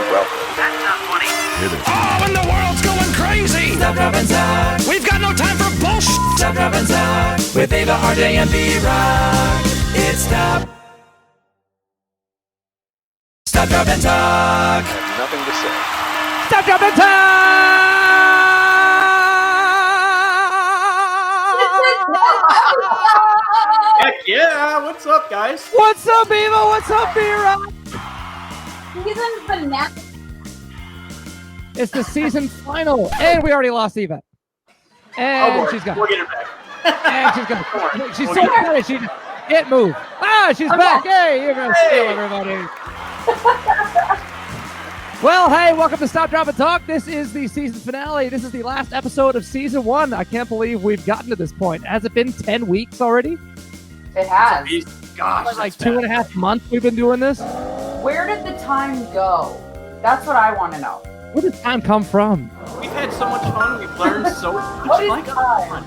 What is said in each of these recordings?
Welcome. That's not funny. Hit it. Oh, and the world's going crazy! Stop, drop, and talk. We've got no time for bullshit! Stop, drop, and talk. With Ava, RJ, and B-Rock. It's Stop. Stop, drop, and talk. I have nothing to say. Stop, drop, and talk! Heck yeah! What's up, guys? What's up, Eva? What's up, B-Rock? Season finale. It's the season final, and we already lost Eva. And boy. she's gone. We'll get her back. And she's gone. She's We'll so get her. excited. She can't move. Ah, she's back. Hey, you're gonna steal everybody. Well, hey, welcome to Stop, Drop, and Talk. This is the season finale. This is the last episode of season 1. I can't believe we've gotten to this point. Has it been 10 weeks already? It has. Gosh, Like that's 2.5 months we've been doing this? Where did the time go? That's what I want to know. Where did time come from? bad. We've had so much fun. We've learned so much. What is My God.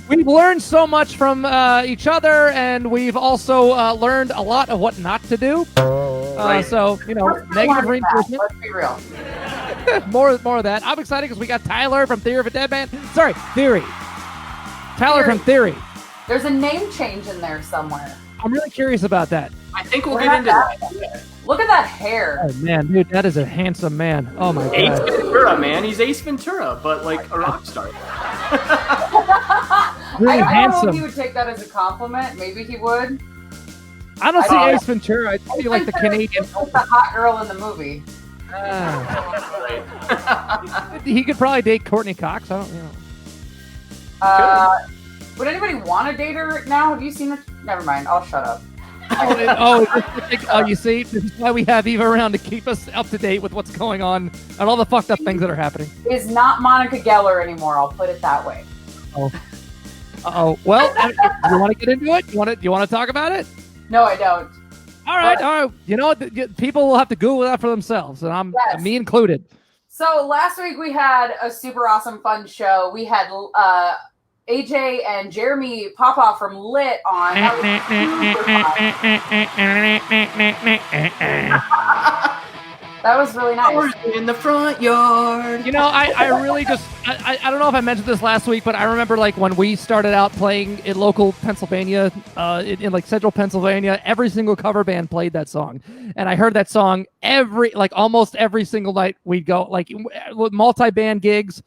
We've learned so much from each other, and we've also learned a lot of what not to do. Right. So, you know, Let's negative be reinforcement. Let's be real. more of that. I'm excited because we got Tyler from Theory Of A Deadman. Sorry, Theory. Tyler from Theory. There's a name change in there somewhere. I'm really curious about that. I think we'll We're get into not that. Look at that hair. Oh, man, dude, that is a handsome man. Oh, my Ace God. Ventura, man. He's Ace Ventura, but like a rock star. Really I don't know handsome. if he would take that as a compliment. Maybe he would. I don't see I- Ace Ventura. I see like the Canadian. He's the hot girl in the movie. He could probably date Courtney Cox. I don't, you know. Would anybody want to date her now? Have you seen her? Never mind. I'll shut up. Oh, you see, this is why we have Eva around to keep us up to date with what's going on and all the fucked up things that are happening. Is not Monica Geller anymore. I'll put it that way. Oh, well, you want to get into it? You want to talk about it? No, I don't. All right. You know what? People will have to Google that for themselves, and Yes. me included. So last week we had a super awesome fun show. We had AJ and Jeremy Popoff from Lit on. That was super fun. That was really nice. In the front yard. You know, I really just I don't know if I mentioned this last week, but I remember like when we started out playing in local Pennsylvania, in like central Pennsylvania, every single cover band played that song, and I heard that song almost every single night we'd go, like multi-band gigs.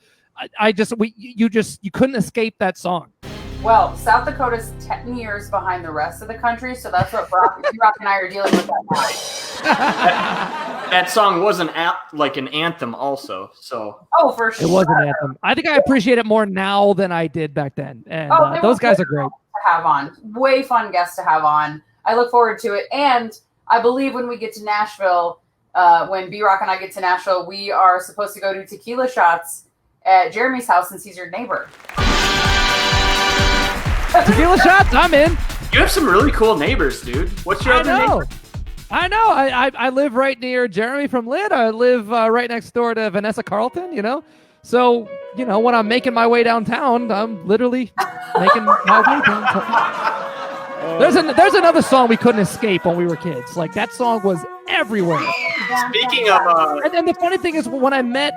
You couldn't escape that song. Well, South Dakota's 10 years behind the rest of the country, so that's what Rock and I are dealing with that now. That song was like an anthem also, so. Oh, for sure. It was an anthem. I think I appreciate it more now than I did back then. And they those were guys way are great. fun to have on. Way fun guests to have on. I look forward to it. And I believe when we get to Nashville, when B-Rock and I get to Nashville, we are supposed to go do tequila shots at Jeremy's house since he's your neighbor. Tequila shots, I'm in. You have some really cool neighbors, dude. What's your other neighbor? I know. I live right near Jeremy from Lit. I live right next door to Vanessa Carlton, you know? So, you know, when I'm making my way downtown, I'm literally making my way downtown. There's another song we couldn't escape when we were kids. Like, that song was everywhere. Speaking of... And the funny thing is, when I met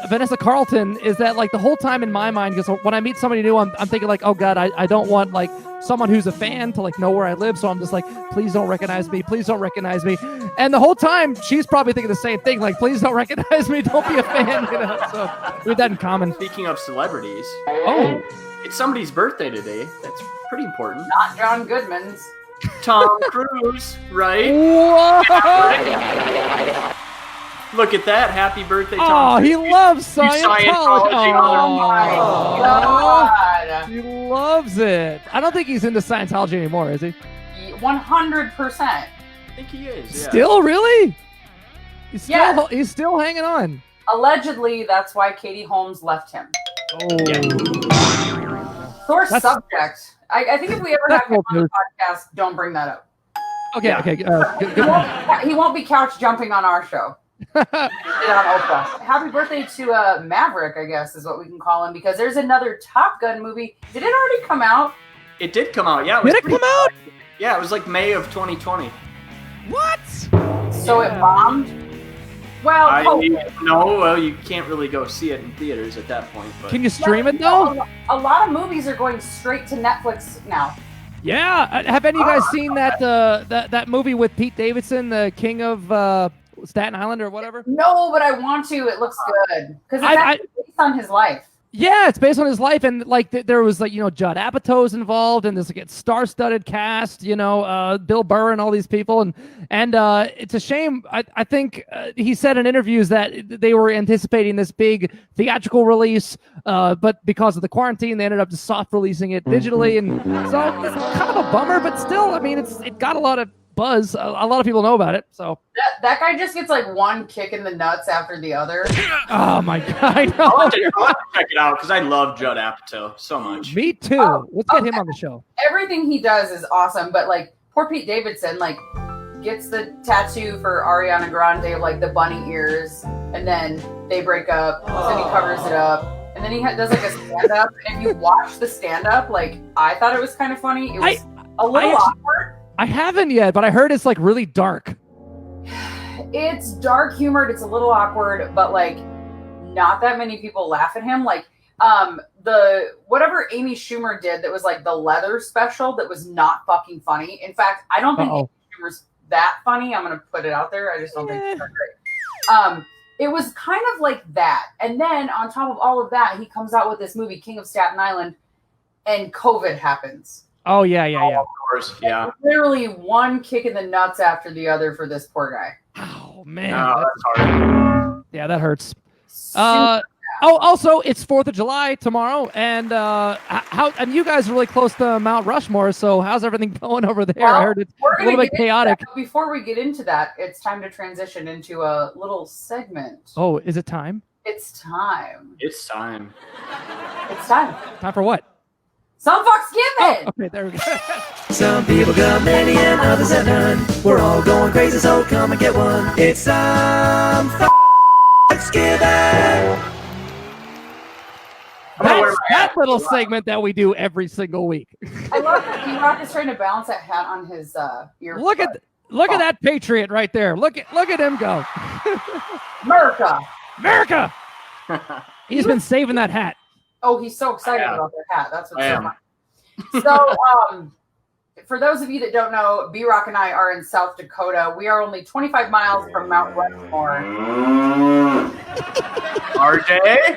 Vanessa Carlton, is that, like, the whole time in my mind, because when I meet somebody new, I'm thinking, like, oh, God, I don't want, like, someone who's a fan to, like, know where I live. So I'm just like, please don't recognize me. Please don't recognize me. And the whole time, she's probably thinking the same thing. Like, please don't recognize me. Don't be a fan. You know? So we have that in common. Speaking of celebrities, Oh. it's somebody's birthday today. That's pretty important. Not John Goodman's. Tom Cruise, right? Whoa! Look at that. Happy birthday, Oh, Tom he Cruise. loves Scientology. Scientology. Oh my God. He loves it. I don't think he's into Scientology anymore, is he? 100%. I think he is, yeah. Still, really? Yeah. He's still hanging on. Allegedly, that's why Katie Holmes left him. Oh. Sore That's- subject. I think if we ever That's have him on old the podcast, don't bring that up. Okay. Good. He won't be couch jumping on our show. On Oprah. Happy birthday to Maverick, I guess is what we can call him, because there's another Top Gun movie. Did it already come out? It did come out, yeah. Did it come out? Yeah, it was like May of 2020. What? So So it bombed. Well, well, you can't really go see it in theaters at that point. But Can you stream it though? A lot of movies are going straight to Netflix now. Yeah. Have any of you guys seen that movie with Pete Davidson, the King of Staten Island or whatever? No, but I want to. It looks good because it's actually based on his life. Yeah, it's based on his life, and like there was like Judd Apatow's involved, and there's like a star-studded cast, Bill Burr and all these people, and it's a shame. I think he said in interviews that they were anticipating this big theatrical release, but because of the quarantine, they ended up just soft releasing it digitally, and so it's kind of a bummer. But still, I mean, it got a lot of buzz. A lot of people know about it. So that guy just gets like one kick in the nuts after the other. Oh my god! I know. I'll have to check it out because I love Judd Apatow so much. Me too. Let's get him on the show. Everything he does is awesome, but like poor Pete Davidson, like gets the tattoo for Ariana Grande of like the bunny ears, and then they break up, then he covers it up, and then he does like a stand up. And if you watch the stand up, like I thought it was kind of funny. It was a little awkward. I haven't yet, but I heard it's like really dark. It's dark humored. It's a little awkward, but like not that many people laugh at him. Like the whatever Amy Schumer did that was like the leather special that was not fucking funny. In fact, I don't think Amy Schumer's that funny. I'm gonna put it out there. I just don't think it's that great. It was kind of like that. And then on top of all of that, he comes out with this movie, King of Staten Island, and COVID happens. Oh yeah. Of course, yeah. And literally one kick in the nuts after the other for this poor guy. Oh man, that's hard. Yeah, that hurts. Also, it's 4th of July tomorrow, and and you guys are really close to Mount Rushmore. So how's everything going over there? Well, I heard it's a little bit chaotic. Before we get into that, it's time to transition into a little segment. Oh, is it time? It's time. It's time. It's time. Time for what? Some fucks given. Oh, okay, there we go. Some people got many and others have none. We're all going crazy, so come and get one. It's some fucks given. That's that little segment that we do every single week. I love that D-Rock is trying to balance that hat on his ear. Look at that patriot right there. Look at him go. America. He's been saving that hat. Oh, he's so excited about that hat. That's what's so funny. So, for those of you that don't know, B-Rock and I are in South Dakota. We are only 25 miles from Mount Rushmore. RJ?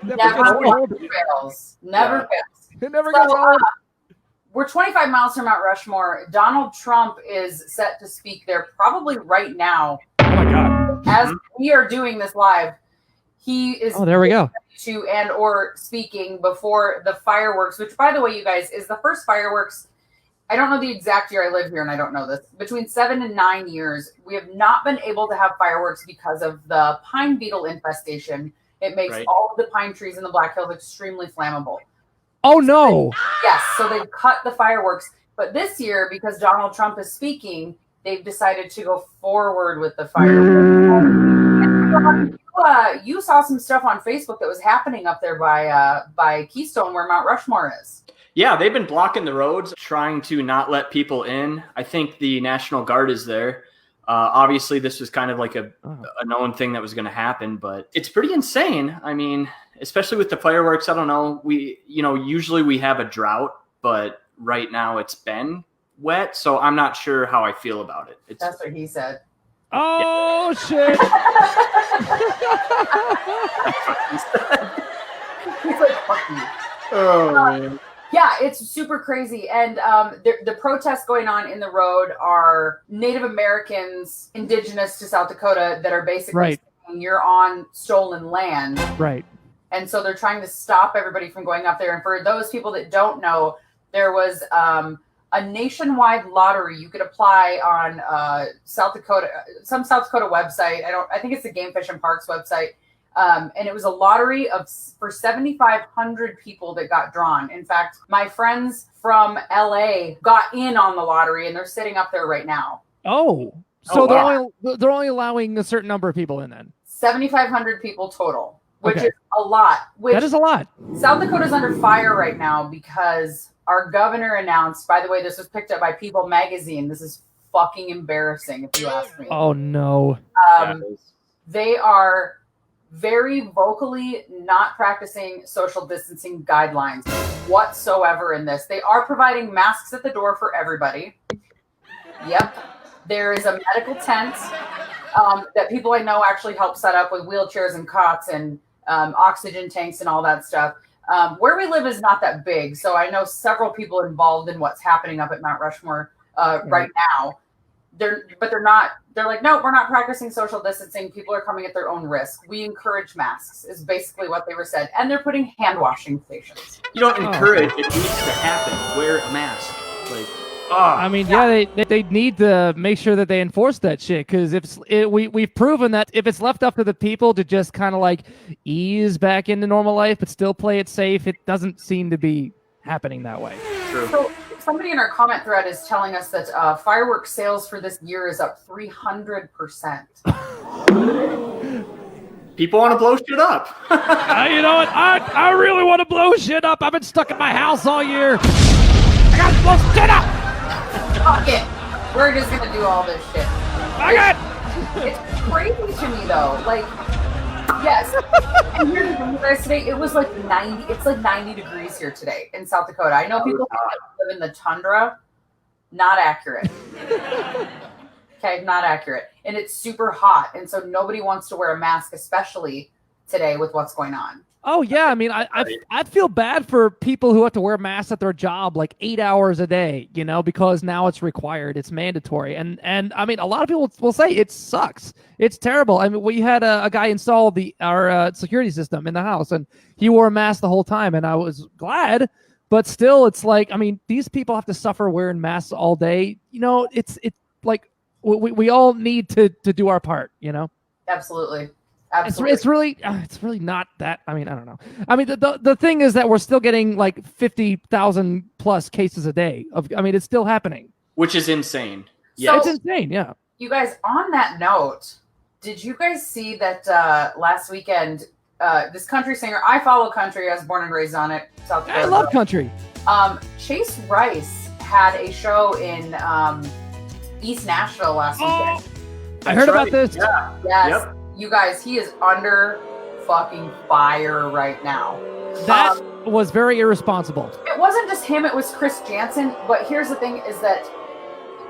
Never fails. Never fails. It never goes old. We're 25 miles from Mount Rushmore. Donald Trump is set to speak there probably right now. Oh my God. As we are doing this live, he is there we go. To and or speaking before the fireworks, which by the way, you guys, is the first fireworks. I don't know the exact year. I live here and I don't know this. Between 7 and 9 years, we have not been able to have fireworks because of the pine beetle infestation. It makes all of the pine trees in the Black Hills extremely flammable. Oh no. Yes, so they've cut the fireworks. But this year, because Donald Trump is speaking, they've decided to go forward with the fireworks. You saw some stuff on Facebook that was happening up there by Keystone where Mount Rushmore is. Yeah, they've been blocking the roads, trying to not let people in. I think the National Guard is there. Obviously, this was kind of like a known thing that was going to happen, but it's pretty insane. I mean, especially with the fireworks, I don't know. Usually we have a drought, but right now it's been wet, so I'm not sure how I feel about it. That's what he said. Oh, shit. He's like, fuck you. Oh, man. Yeah, it's super crazy. And the protests going on in the road are Native Americans, indigenous to South Dakota, that are basically saying you're on stolen land. Right. And so they're trying to stop everybody from going up there. And for those people that don't know, there was a nationwide lottery. You could apply on South Dakota website. I think it's the Game Fish and Parks website. And it was a lottery for 7,500 people that got drawn. In fact, my friends from LA got in on the lottery and they're sitting up there right now. Oh, so they're only allowing a certain number of people in then. 7,500 people total, which is a lot. That is a lot. South Dakota's under fire right now because our governor announced, by the way, this was picked up by People Magazine. This is fucking embarrassing, if you ask me. Oh no. They are very vocally not practicing social distancing guidelines whatsoever in this. They are providing masks at the door for everybody. Yep. There is a medical tent that people I know actually help set up with wheelchairs and cots and oxygen tanks and all that stuff. Where we live is not that big, so I know several people involved in what's happening up at Mount Rushmore right now. They're like, no, we're not practicing social distancing. People are coming at their own risk. We encourage masks is basically what they were said. And they're putting hand washing stations. You don't encourage, it needs to happen. Wear a mask. Like, I mean, they need to make sure that they enforce that shit, because we've proven that if it's left up to the people to just kind of like ease back into normal life but still play it safe, it doesn't seem to be happening that way. True. So somebody in our comment thread is telling us that fireworks sales for this year is up 300%. People want to blow shit up. You know what? I really want to blow shit up. I've been stuck in my house all year. I gotta blow shit up. Fuck it. We're just gonna do all this shit. It's crazy to me though. Like, yes. And here's the thing, you guys, today it was like 90. It's like 90 degrees here today in South Dakota. I know people live in the tundra. Not accurate. Okay, not accurate. And it's super hot, and so nobody wants to wear a mask, especially today with what's going on. Oh yeah, I mean, I'd feel bad for people who have to wear masks at their job like 8 hours a day, you know, because now it's required, it's mandatory, and I mean, a lot of people will say it sucks, it's terrible. I mean, we had a guy install our security system in the house, and he wore a mask the whole time, and I was glad, but still, it's like, I mean, these people have to suffer wearing masks all day. You know, it's like we all need to do our part, you know. Absolutely. Absolutely. It's really not that. I mean, I don't know. I mean, the thing is that we're still getting like 50,000 plus cases a day. I mean, it's still happening, which is insane. Yeah, it's insane. Yeah. You guys, on that note, did you guys see that last weekend? This country singer, I follow country. I was born and raised on it. South Dakota. I love country. Chase Rice had a show in East Nashville last weekend. I heard about this. Yeah. Yes. Yep. You guys, he is under fucking fire right now. That was very irresponsible. It wasn't just him, it was Chris Jansen. But here's the thing is that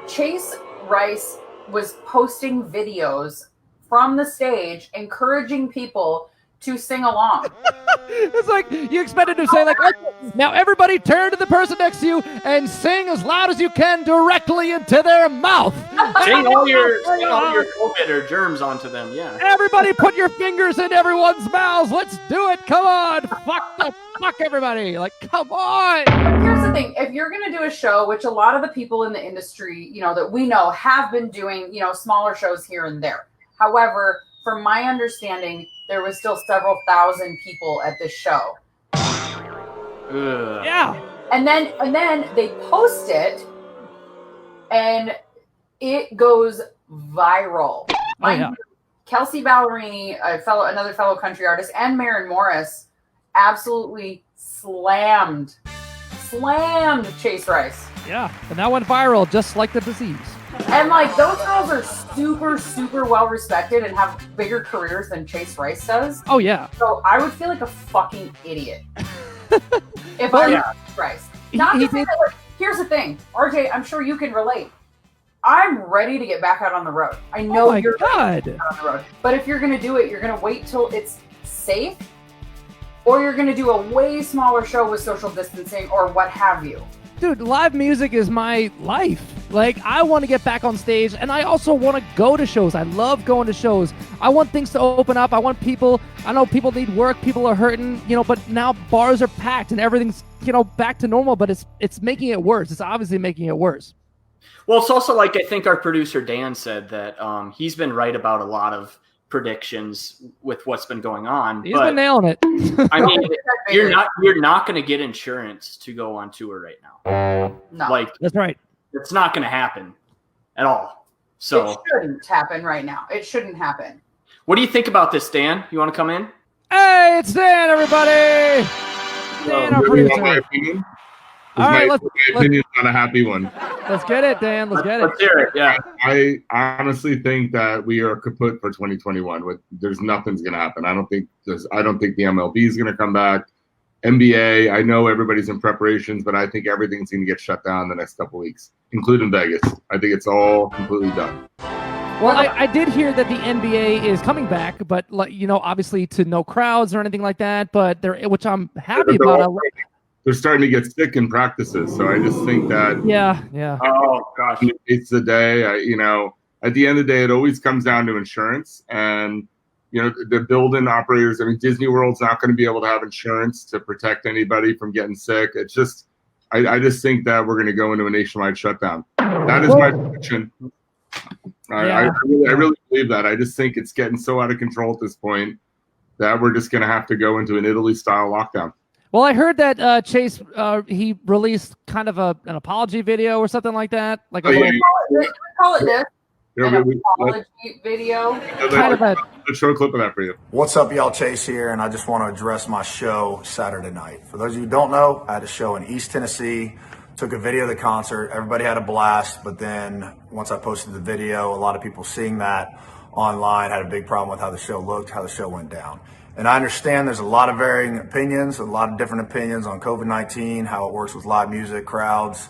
Chase Rice was posting videos from the stage encouraging people to sing along. It's like you expected to say, like, now everybody turn to the person next to you and sing as loud as you can directly into their mouth. Sing all your COVID or germs onto them, yeah. Everybody put your fingers in everyone's mouths. Let's do it. Come on. Fuck everybody. Like, come on. Here's the thing. If you're going to do a show, which a lot of the people in the industry, you know, that we know have been doing, you know, smaller shows here and there. However, from my understanding, there was still several thousand people at this show. Ugh. Yeah. And then they post it, and it goes viral. Kelsey Ballerini, another fellow country artist, and Maren Morris absolutely slammed Chase Rice. Yeah, and that went viral just like the disease. And like those girls are super, super well respected and have bigger careers than Chase Rice does. Oh yeah. So I would feel like a fucking idiot if I was Chase Rice. Here's the thing, RJ, I'm sure you can relate. I'm ready to get back out on the road. I know you're ready to get out on the road. But if you're gonna do it, you're gonna wait till it's safe, or you're gonna do a way smaller show with social distancing or what have you. Dude, live music is my life. Like, I want to get back on stage, and I also want to go to shows. I love going to shows. I want things to open up. I know people need work. People are hurting, you know, but now bars are packed and everything's, you know, back to normal, but it's making it worse. It's obviously making it worse. Well, it's also like I think our producer Dan said that he's been right about a lot of predictions with what's been going on. He's been nailing it. I mean, you're not going to get insurance to go on tour right now. No, like that's right. It's not going to happen at all. So it shouldn't happen right now. It shouldn't happen. What do you think about this, Dan? You want to come in? Hey, it's Dan, everybody. Dan, our producer. All right, my opinion's not a happy one. let's get it, Dan. Let's get it. Let's hear it. Yeah. I honestly think that we are kaput for 2021. There's nothing's going to happen. I don't think the MLB is going to come back. NBA, I know everybody's in preparations, but I think everything's going to get shut down the next couple weeks, including Vegas. I think it's all completely done. Well, I did hear that the NBA is coming back, but obviously to no crowds or anything like that. But which I'm happy about. They're starting to get sick in practices, so I just think that yeah. Oh gosh, it's the day. At the end of the day, it always comes down to insurance, and the building operators. I mean, Disney World's not going to be able to have insurance to protect anybody from getting sick. It's just, I just think that we're going to go into a nationwide shutdown. That is my prediction. I really believe that. I just think it's getting so out of control at this point that we're just going to have to go into an Italy-style lockdown. Well, I heard that Chase he released kind of an apology video or something like that. Like call it this. An apology video. Let's show a clip of that for you. What's up, y'all? Chase here, and I just want to address my show Saturday night. For those of you who don't know, I had a show in East Tennessee. Took a video of the concert. Everybody had a blast, but then once I posted the video, a lot of people seeing that online had a big problem with how the show looked, how the show went down. And I understand there's a lot of varying opinions, a lot of different opinions on COVID-19, how it works with live music, crowds,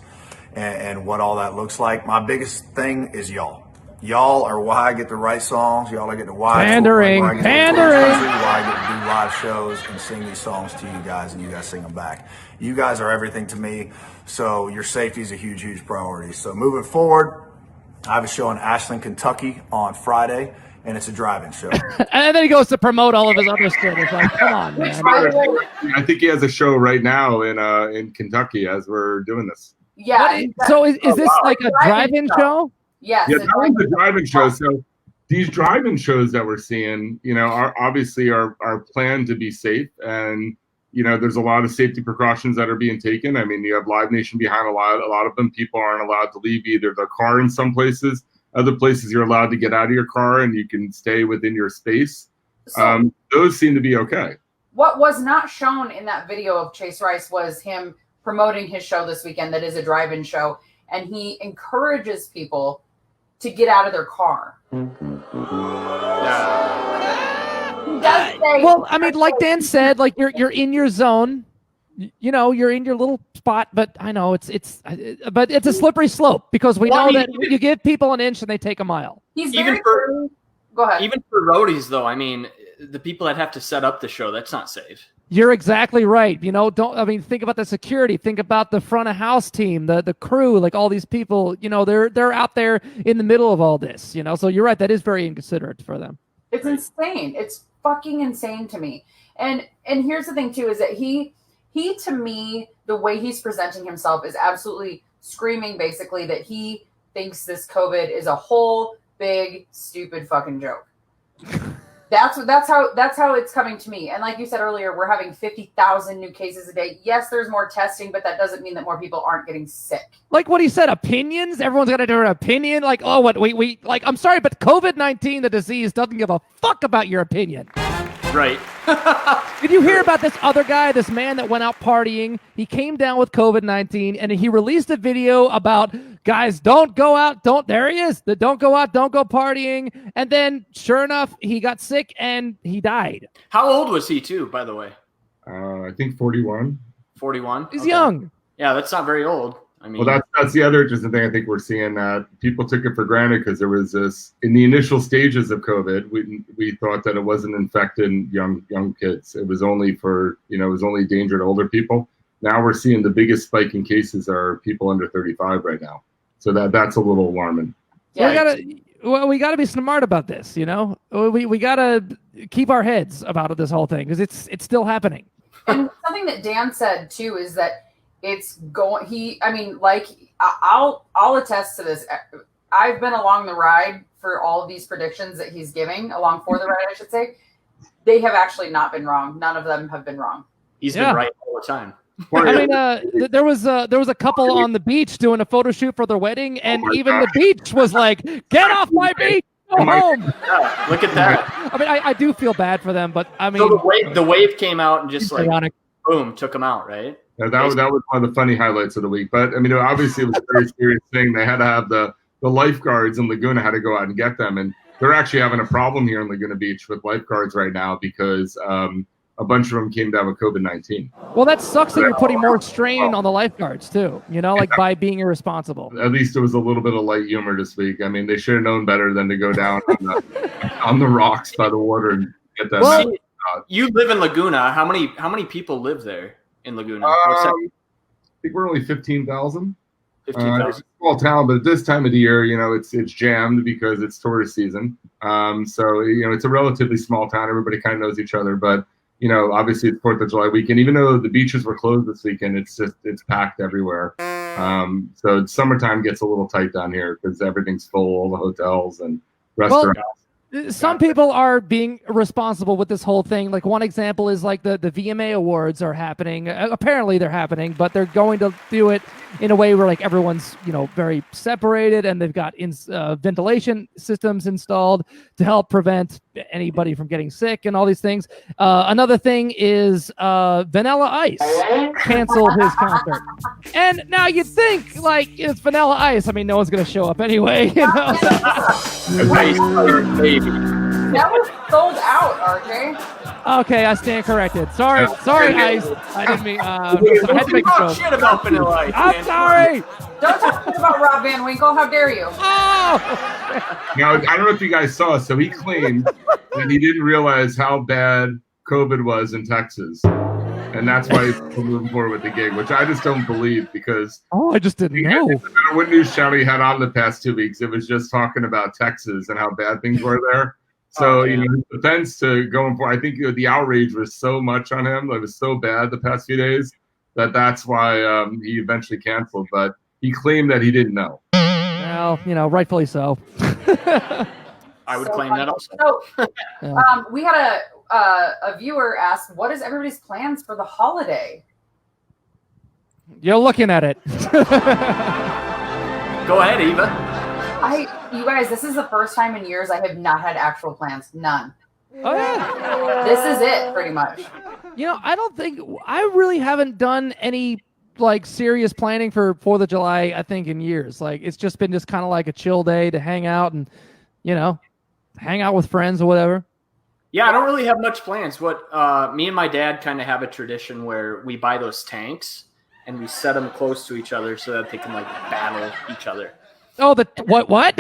and what all that looks like. My biggest thing is y'all. Y'all are why I get to write songs. Y'all are getting to watch. Pandering. Why I get to do live shows and sing these songs to you guys, and you guys sing them back. You guys are everything to me, so your safety is a huge, huge priority. So moving forward, I have a show in Ashland, Kentucky on Friday, and it's a drive-in show. And then he goes to promote all of his other shit. It's like, come on, man. I think he has a show right now in Kentucky as we're doing this. Yeah. So is this like a drive-in show? Yes. Yeah, that was a drive-in show. So these drive-in shows that we're seeing, are obviously are planned to be safe, and there's a lot of safety precautions that are being taken. I mean, you have Live Nation behind a lot of them. People aren't allowed to leave either their car in some places. Other places you're allowed to get out of your car and you can stay within your space. So, those seem to be okay. What was not shown in that video of Chase Rice was him promoting his show this weekend that is a drive-in show, and he encourages people to get out of their car. Well, I mean, like Dan said, like you're in your zone. You're in your little spot, but I know it's a slippery slope because we know that you give people an inch and they take a mile. Go ahead. Even for roadies, though, I mean, the people that have to set up the show, that's not safe. You're exactly right. Think about the security. Think about the front of house team, the crew, like all these people. They're out there in the middle of all this. So you're right. That is very inconsiderate for them. It's insane. It's fucking insane to me. And here's the thing too, is that he to me, the way he's presenting himself is absolutely screaming basically that he thinks this COVID is a whole big stupid fucking joke. That's how it's coming to me. And like you said earlier, we're having 50,000 new cases a day. Yes, there's more testing, but that doesn't mean that more people aren't getting sick. Like what he said, opinions. Everyone's got to do an opinion. Like, oh, what we like. I'm sorry, but COVID-19, the disease, doesn't give a fuck about your opinion. Right. Did you hear about this other guy, this man that went out partying? He came down with COVID-19, and he released a video about, guys, don't go out, there he is, don't go out, don't go partying. And then, sure enough, he got sick, and he died. How old was he, too, by the way? I think 41. 41? He's young. Yeah, that's not very old. I mean, well, that's the other interesting thing I think we're seeing, that people took it for granted because there was this in the initial stages of COVID. We thought that it wasn't infecting young kids. It was only it was only danger to older people. Now we're seeing the biggest spike in cases are people under 35 right now. So that's a little alarming. Yeah. We gotta be smart about this. We gotta keep our heads about this whole thing because it's still happening. And something that Dan said too is that it's going. I'll attest to this. I've been along the ride for all of these predictions that he's giving, along for the ride, I should say. They have actually not been wrong. None of them have been wrong. He's been right all the time. I mean, there was a couple on the beach doing a photo shoot for their wedding, and even the beach was like, "Get off my beach, go home." Yeah, look at that. I mean, I do feel bad for them, but I mean, so the wave came out and just ironic. Boom, took them out, right? Yeah, that was one of the funny highlights of the week. But I mean, obviously it was a very serious thing. They had to have the lifeguards in Laguna had to go out and get them, and they're actually having a problem here in Laguna Beach with lifeguards right now because a bunch of them came down with COVID-19. Well, that sucks that you're putting more strain on the lifeguards too, like by being irresponsible. At least it was a little bit of light humor this week. I mean, they should have known better than to go down on the rocks by the water and get that. Well, you live in Laguna. How many people live there in Laguna? I think we're only 15,000. 15,000. It's a small town, but at this time of the year, it's jammed because it's tourist season. So it's a relatively small town. Everybody kind of knows each other, but obviously it's 4th of July weekend. Even though the beaches were closed this weekend, it's packed everywhere. So summertime gets a little tight down here because everything's full, all the hotels and restaurants. Some people are being responsible with this whole thing. Like one example is like the VMA awards are happening. Apparently they're happening, but they're going to do it in a way where like everyone's, very separated, and they've got ventilation systems installed to help prevent anybody from getting sick and all these things. Another thing is Vanilla Ice canceled his concert. And now you'd think like it's Vanilla Ice. I mean, no one's going to show up anyway. That was sold out, RJ. Okay, I stand corrected. Sorry, Ice. I didn't mean. I had to make a joke. Shit about Vanilla Ice. I'm sorry. Don't talk shit about Rob Van Winkle. How dare you? Oh! Now, I don't know if you guys saw, so he claimed that he didn't realize how bad COVID was in Texas. And that's why he's moving forward with the gig, which I just don't believe because... Oh, I just didn't know. What news channel he had on the past 2 weeks, it was just talking about Texas and how bad things were there. So, his defense to going for, I think the outrage was so much on him. It was so bad the past few days that's why he eventually canceled. But he claimed that he didn't know. Well, rightfully so. I would claim that also. So, we had a viewer ask, what is everybody's plans for the holiday? You're looking at it. Go ahead, Eva. You guys, this is the first time in years I have not had actual plans. None. Oh, yeah. This is it, pretty much. I really haven't done any like serious planning for 4th of July, I think, in years. Like it's just been kind of like a chill day to hang out and, hang out with friends or whatever. Yeah, I don't really have much plans. What me and my dad kind of have a tradition where we buy those tanks and we set them close to each other so that they can like battle each other. Oh, what?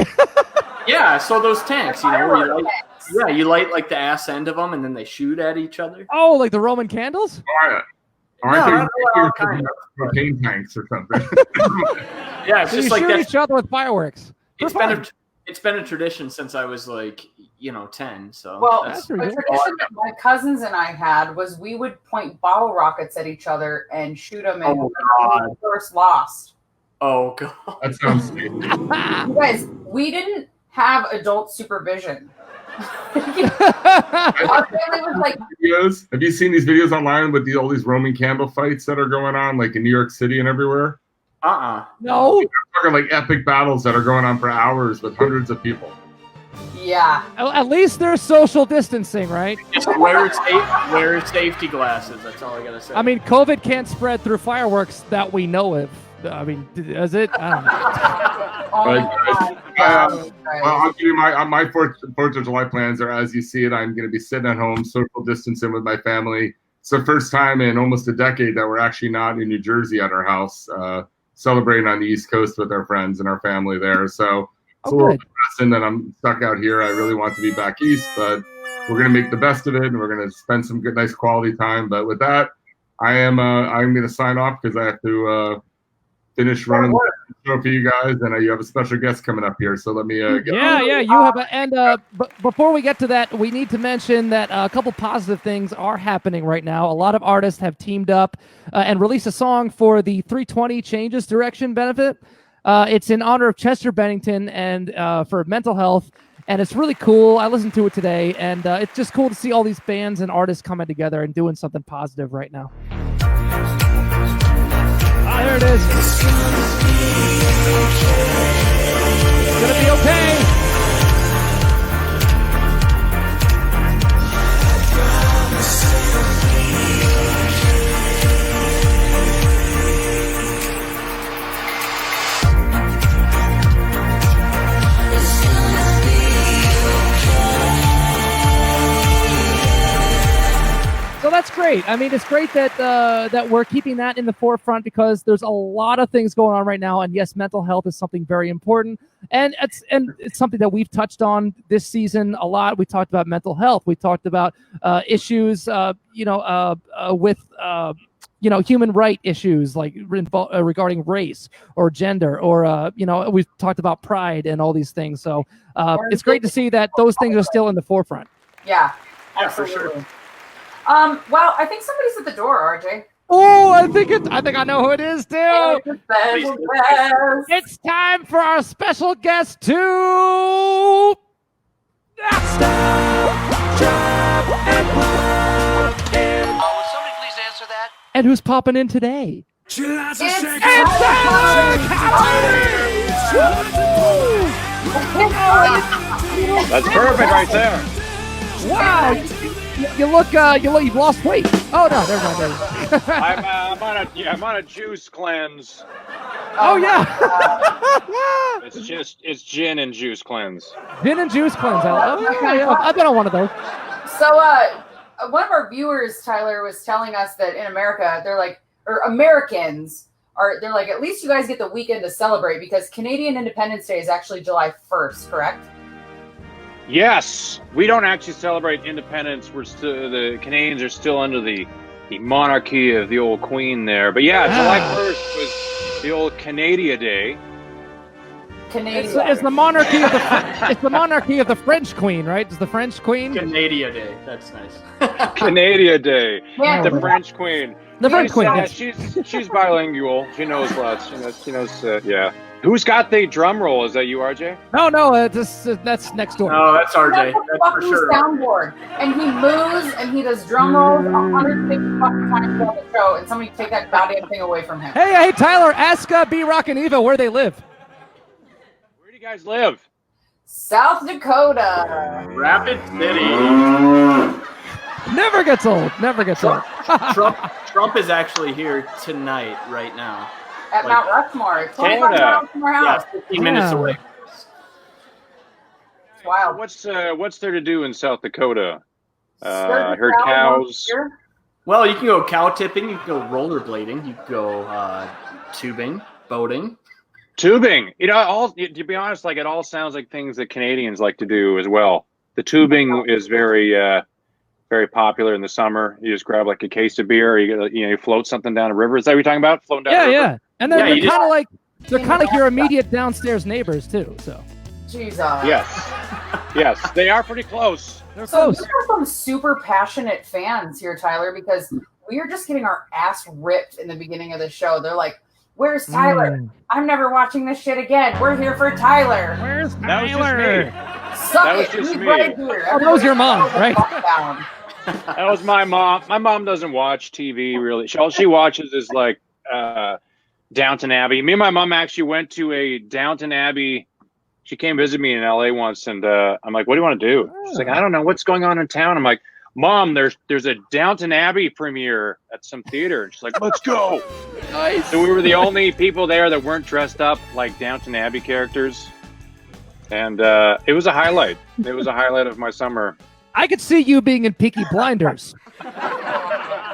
Yeah, so those tanks, you light like the ass end of them and then they shoot at each other. Oh, like the Roman candles? Propane tanks or something. Yeah, it's so just you like shoot that. each other with fireworks. It's been a tradition since I was like, 10. So well, a tradition that my cousins and I had was we would point bottle rockets at each other and shoot them, and we first lost. Oh god, that sounds sweet. You guys, we didn't have adult supervision. Our family was like, videos. Have you seen these videos online with all these Roman candle fights that are going on, like in New York City and everywhere? No. They're talking like epic battles that are going on for hours with hundreds of people. Yeah. At least there's social distancing, right? Just wear safety glasses. That's all I gotta say. I mean, COVID can't spread through fireworks that we know of. I mean, does it? I don't know. I'll give you my 4th of July plans are as you see it. I'm going to be sitting at home, social distancing with my family. It's the first time in almost a decade that we're actually not in New Jersey at our house, celebrating on the East Coast with our friends and our family there. So it's a little depressing that I'm stuck out here. I really want to be back east, but we're going to make the best of it, and we're going to spend some good, nice quality time. But with that, I'm going to sign off because I have to finish running the show for you guys, and you have a special guest coming up here. So let me get you have but before we get to that, we need to mention that a couple positive things are happening right now. A lot of artists have teamed up and released a song for the 320 Changes Direction benefit. It's in honor of Chester Bennington and for mental health, and it's really cool. I listened to it today, and it's just cool to see all these bands and artists coming together and doing something positive right now. There it is. It's gonna be okay. that's great. I mean, it's great that that we're keeping that in the forefront because there's a lot of things going on right now, and yes, mental health is something very important, and it's something that we've touched on this season a lot. We talked about mental health. We talked about issues, with human right issues like regarding race or gender, or we've talked about pride and all these things. So it's great to see that those things are still in the forefront. Yeah, for sure. Well, I think somebody's at the door, RJ. Oh, I think I know who it is too. It's time for our special guest to Somebody please answer that. and who's popping in today? It's Tyler Connolly! That's perfect right there. Wow, you've lost weight. Oh no, never mind. I'm on a juice cleanse. Oh yeah. It's gin and juice cleanse. Gin and juice cleanse. I've been on one of those. So, one of our viewers, Tyler, was telling us that in America, they're like at least you guys get the weekend to celebrate because Canadian Independence Day is actually July 1st, correct? Yes, we don't actually celebrate independence. The Canadians are still under the monarchy of the old Queen there. But yeah, July 1st was the old Canada Day. It's the monarchy of it's the monarchy of the French Queen, right? It's the French Queen. Canada Day. That's nice. Canada Day. Yeah. The French Queen. The French Queen. She's bilingual. She knows lots. She knows. Yeah. Who's got the drum roll? Is that you, RJ? No, that's next door. No, that's RJ. That's That's for fucking sure. soundboard. And he moves and he does drum rolls 150 fucking times on the show, and somebody take that goddamn thing away from him. Hey, Tyler, ask B-Rock and Eva where they live. Where do you guys live? South Dakota. Rapid City. Never gets old. Trump is actually here tonight, right now. At Mount Rushmore. 25 miles from our Yeah, house. 15 minutes away. It's wild. What's there to do in South Dakota? I Sturgis heard Valley, cows. here. Well, you can go cow tipping, you can go rollerblading, you can go tubing, boating. Tubing. To be honest, it all sounds like things that Canadians like to do as well. The tubing is very, very popular in the summer. You just grab a case of beer, you float something down a river. Is that what you're talking about? Floating down a river? Yeah. And then Yeah, they're kind of like your immediate downstairs neighbors too. So. Jesus. Yes, they are pretty close. They're So close. we are some super passionate fans here, Tyler, because we are just getting our ass ripped in the beginning of the show. They're like, "Where's Tyler? I'm never watching this shit again. We're here for Tyler." Where's That was Tyler? Suck That was it. just He's me. right here. Oh, that was your mom, right? Down. That was my mom. My mom doesn't watch TV really. All she watches is Downton Abbey. Me and my mom actually went to a Downton Abbey. She came visit me in LA once, and I'm like, "What do you want to do?" She's like, "I don't know what's going on in town." I'm like, "Mom, there's a Downton Abbey premiere at some theater." And she's like, "Let's go." Nice. So we were the only people there that weren't dressed up like Downton Abbey characters, and it was a highlight. It was a highlight of my summer. I could see you being in Peaky Blinders.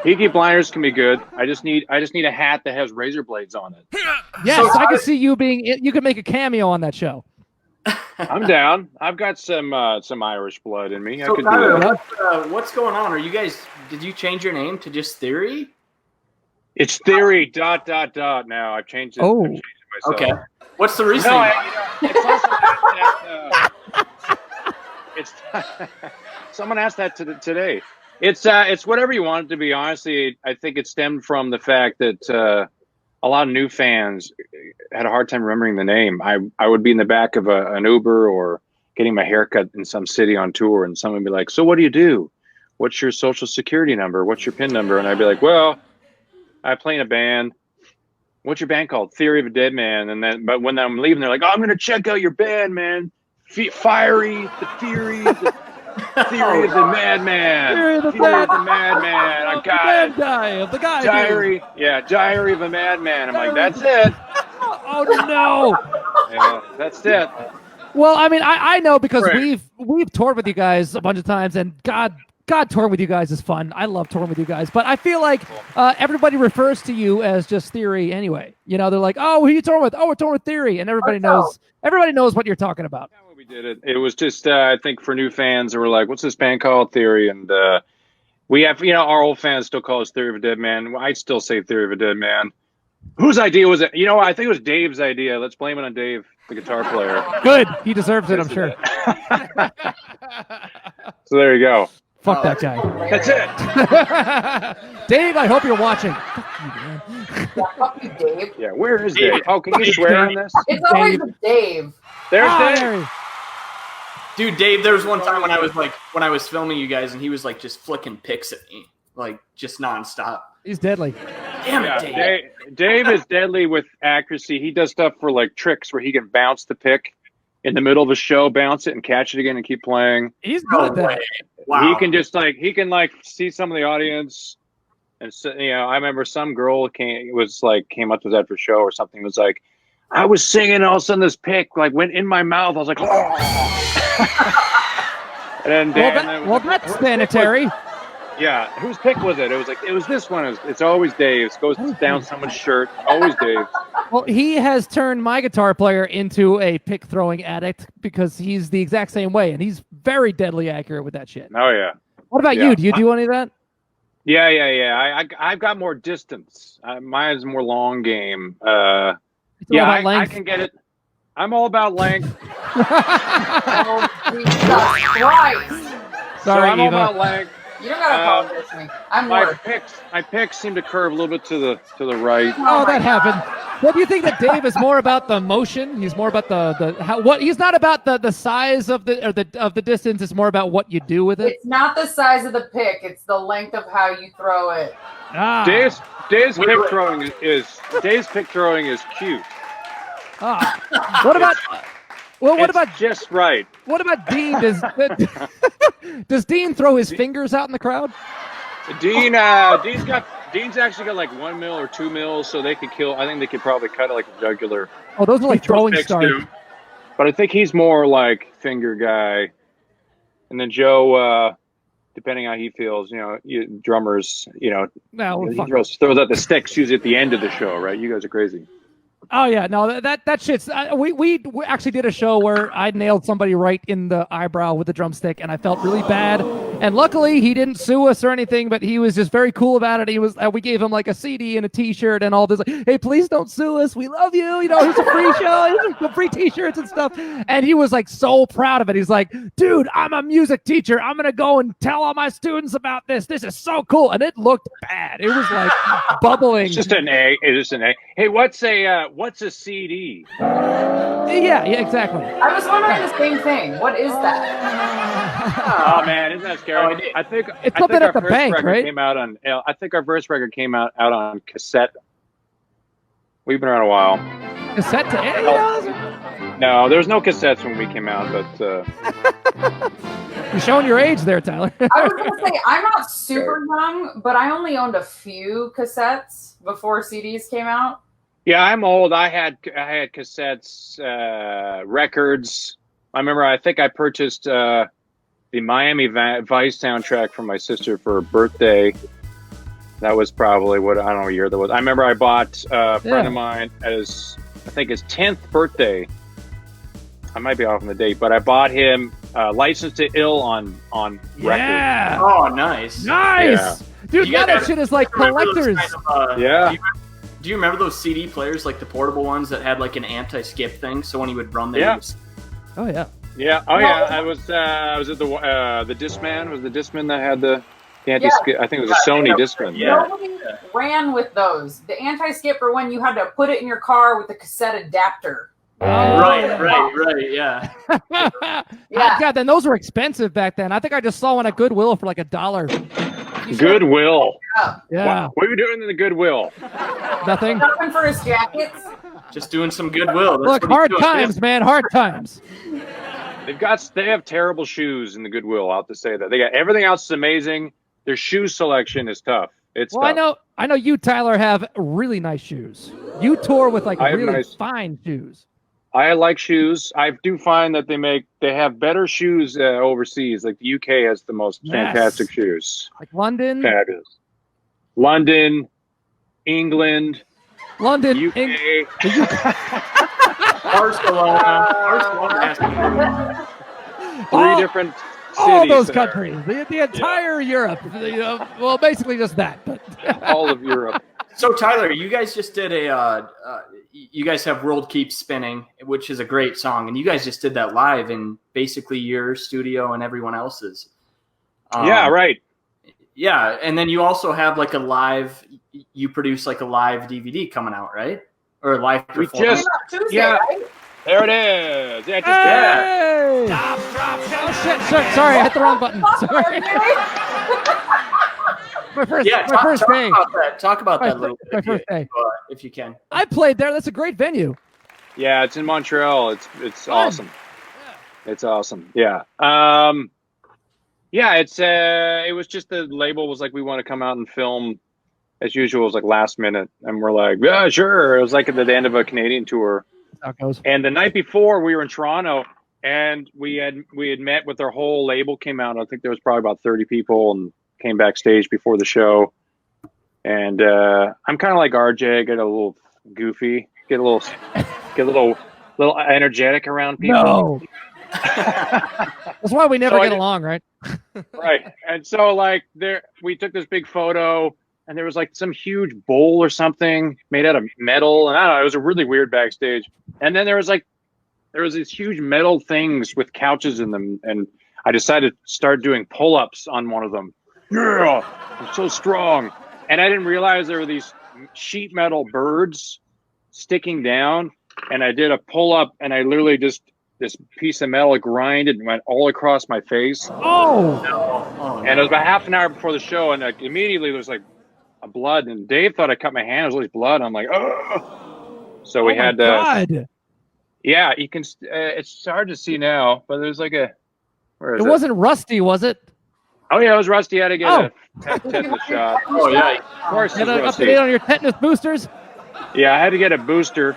Peaky Blinders can be good. I just need a hat that has razor blades on it. Yes, I could see you being. You could make a cameo on that show. I'm down. I've got some Irish blood in me. I So could Tyler, do that. what's going on? Are you guys? Did you change your name to just Theory? It's Theory ... now. I've changed it. Oh. I've changed it myself. Okay. What's the reason? No, it's also it's someone asked that today. It's whatever you want it to be. Honestly, I think it stemmed from the fact that a lot of new fans had a hard time remembering the name. I would be in the back of an Uber or getting my haircut in some city on tour, and someone would be like, "So what do you do? What's your social security number? What's your PIN number?" And I'd be like, "Well, I play in a band. What's your band called? Theory of a Deadman." But when I'm leaving, they're like, "Oh, I'm gonna check out your band, man. Fiery, the Theory, the Theory of the Madman. Theory of the Madman. I got it. The guy. Diary of a Madman." I'm like, "That's it." Oh no. Yeah, that's it. Well, I mean, I know because Right. we've toured with you guys a bunch of times, and God God, touring with you guys is fun. I love touring with you guys, but I feel like everybody refers to you as just Theory anyway. You know, they're like, "Oh, who are you touring with? Oh, we're touring with Theory," and everybody knows what you're talking about. Yeah, when we did it, it was just I think for new fans, they were like, "What's this band called?" Theory, and we have our old fans still call us Theory of a Deadman. I still say Theory of a Deadman. Whose idea was it? I think it was Dave's idea. Let's blame it on Dave, the guitar player. Good, he deserves it, I'm sure. So there you go. Fuck that guy. That's it. Dave, I hope you're watching. Fuck you, man. Yeah, fuck you, Dave. Yeah, where is Dave? Oh, can you swear on this? It's always with Dave. There's Dave. There Dude, Dave, there was one time when I was filming you guys, and he was like just flicking picks at me, like just nonstop. He's deadly. Damn it, Yeah, Dave. Dave is deadly with accuracy. He does stuff for like tricks where he can bounce the pick in the middle of a show, bounce it and catch it again and keep playing. He's good at that. Wow. He can just see some of the audience, and so, I remember some girl came up to us after a show or something. Was like, I was singing, and all of a sudden this pick like went in my mouth. I was like, oh. And then that's sanitary. Yeah, whose pick was it? It was this one. It's always Dave's. Goes down someone's shirt. Always Dave. Well, he has turned my guitar player into a pick throwing addict because he's the exact same way, and he's very deadly accurate with that shit. Oh yeah. What about you? Do you do any of that? Yeah. I've got more distance. Mine's more long game. I can get it. I'm all about length. Oh, Jesus Christ. Sorry, I'm all Eva. about length. You don't gotta apologize to me. I'm worse. My picks seem to curve a little bit to the right. Oh, that happened. What do you think that Dave is more about the motion? He's more about he's not about the size of the distance. It's more about what you do with it. It's not the size of the pick. It's the length of how you throw it. Dave's pick throwing is cute. What about? Well, what It's about just right? What about Dean? Does Dean throw his fingers out in the crowd? Dean's actually got like 1 mil or 2 mils, so they could kill. I think they could probably cut it like a jugular. Oh, those are like throwing stars. Too. But I think he's more like finger guy. And then Joe, depending how he feels, drummers, he throws out the sticks usually at the end of the show, right? You guys are crazy. Oh yeah, no, that shit's. We actually did a show where I nailed somebody right in the eyebrow with the drumstick, and I felt really bad. And luckily, he didn't sue us or anything, but he was just very cool about it. We gave him like a CD and a T-shirt and all this. Like, hey, please don't sue us. We love you. Here's a free show. Here's some free T-shirts and stuff. And he was like so proud of it. He's like, dude, I'm a music teacher. I'm gonna go and tell all my students about this. This is so cool. And it looked bad. It was like bubbling. It's just an A. It's just an A. Hey, what's a CD? Yeah, exactly. I was wondering the same thing. What is that? Oh man, isn't that scary? I think it's something at the first bank, record right? came out on. I think our first record came out on cassette. We've been around a while. Cassette to No, there's no cassettes when we came out, but you're showing your age there, Tyler. I was gonna say I'm not super young, but I only owned a few cassettes before CDs came out. Yeah, I'm old. I had cassettes, records. I think I purchased the Miami Vice soundtrack for my sister for her birthday. That was probably I don't know what year that was. I remember I bought a friend of mine at his 10th birthday. I might be off on the date, but I bought him License to Ill on record. Oh, nice. Yeah. Dude, now that shit is like collectors. Yeah. Do you remember those CD players, like the portable ones that had like an anti-skip thing? So when you would run them, Oh yeah. Yeah. Oh yeah. I was at the Discman. Was the Discman that had the anti-skip? I think it was a Sony Discman. Yeah. Nobody ran with those. The anti-skip were when you had to put it in your car with the cassette adapter. Right, yeah. Yeah. God, then those were expensive back then. I think I just saw one at Goodwill for like $1. Goodwill. Yeah. What were you doing in the Goodwill? Nothing. Shopping for his jackets. Just doing some goodwill. That's Look, what he's hard doing. times, man. Hard times. They have terrible shoes in the Goodwill. I'll have to say that. They got everything else is amazing. Their shoe selection is tough. It's tough. I know you, Tyler, have really nice shoes. You tour with like really nice. fine shoes. I like shoes. I do find that they have better shoes overseas. Like the UK has the most fantastic shoes. Like London. Fabulous. London, England, London, UK. Barcelona. Three different cities. All those countries. The entire Europe. Well, basically just that. But all of Europe. So Tyler, you guys just did you guys have World Keeps Spinning, which is a great song, and you guys just did that live in basically your studio and everyone else's. Yeah, right. Yeah, and then you also have like you produce like a live DVD coming out, right? Or a live performance. Tuesday, yeah. right? There it is. Yeah, hey! Oh, shit. Sorry, I hit the wrong button. Sorry. My first day. Talk about that a little bit. My first day. If you can. I played there. That's a great venue. Yeah, it's in Montreal. It's awesome. Yeah. It's awesome. Yeah. Yeah, it was just the label was like, we want to come out and film. As usual, it was like last minute, and we're like, yeah, sure. It was like at the end of a Canadian tour. And the night before, we were in Toronto, and we had met with our whole label. Came out. I think there was probably about 30 people, and came backstage before the show. And I'm kind of like RJ, get a little goofy, get a little energetic around people. No. That's why we never get along, right? Right. And so like we took this big photo, and there was like some huge bowl or something made out of metal, and I don't know, it was a really weird backstage. And then there was these huge metal things with couches in them, and I decided to start doing pull-ups on one of them. Yeah, I'm so strong. And I didn't realize there were these sheet metal birds sticking down, and I did a pull-up, and I literally just this piece of metal grinded and went all across my face. Oh! And it was about half an hour before the show, and like immediately there was like a blood, and Dave thought I cut my hand. There was always blood. I'm like, oh! So we had God. Yeah, you can. It's hard to see now, but there's like where is it? It wasn't rusty, was it? Oh yeah, it was rusty. I had to get a tetanus shot. Oh yeah, of course. You had an update on your tetanus boosters? Yeah, I had to get a booster.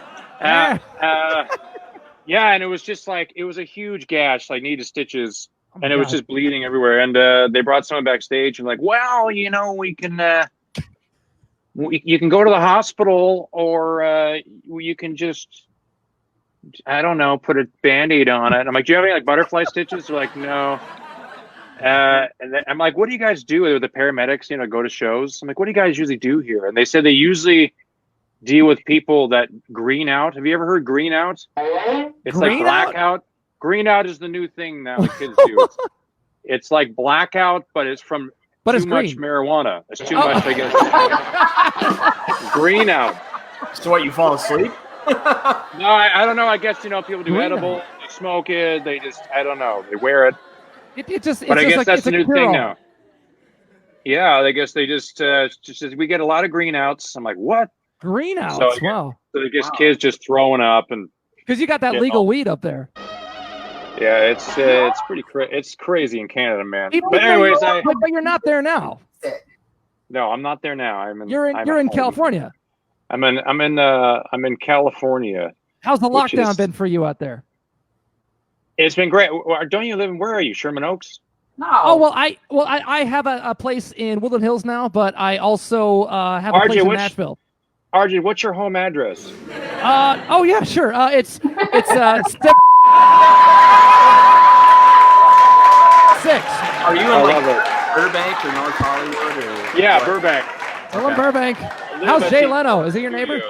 Yeah, and it was just like it was a huge gash, like needed stitches, and it was just bleeding everywhere. And they brought someone backstage and like, well, you know, we can. You can go to the hospital, or you can just, I don't know, put a Band-Aid on it. I'm like, do you have any like butterfly stitches? They're like, no. And then I'm like, what do you guys do with the paramedics? You know, go to shows. I'm like, what do you guys usually do here? And they said they usually deal with people that green out. Have you ever heard green out? It's green like blackout. Green out is the new thing now that kids do. It's like blackout, but it's from too much marijuana. It's too much, I guess. Green out. So what, you fall asleep? No, I don't know. I guess, you know, people do edible, they smoke it, they just, I don't know, they wear it. But I guess like, that's the new thing now. Yeah, I guess they just we get a lot of green outs. I'm like, what? Green outs? So Wow. So I guess kids just throwing up. And because you got that legal weed up there. Yeah, it's pretty it's crazy in Canada, man. But anyways, but you're not there now. No, I'm not there now. You're in California. I'm in California. How's the lockdown been for you out there? It's been great. Don't you live in, where are you? Sherman Oaks? No. Oh I have a place in Woodland Hills now, but I also have a place in Nashville. RJ, what's your home address? Oh yeah, sure. It's step 6. Are you in like Burbank or North Hollywood? Or yeah, Burbank. I love Burbank. How's Jay Leno? Is he your neighbor?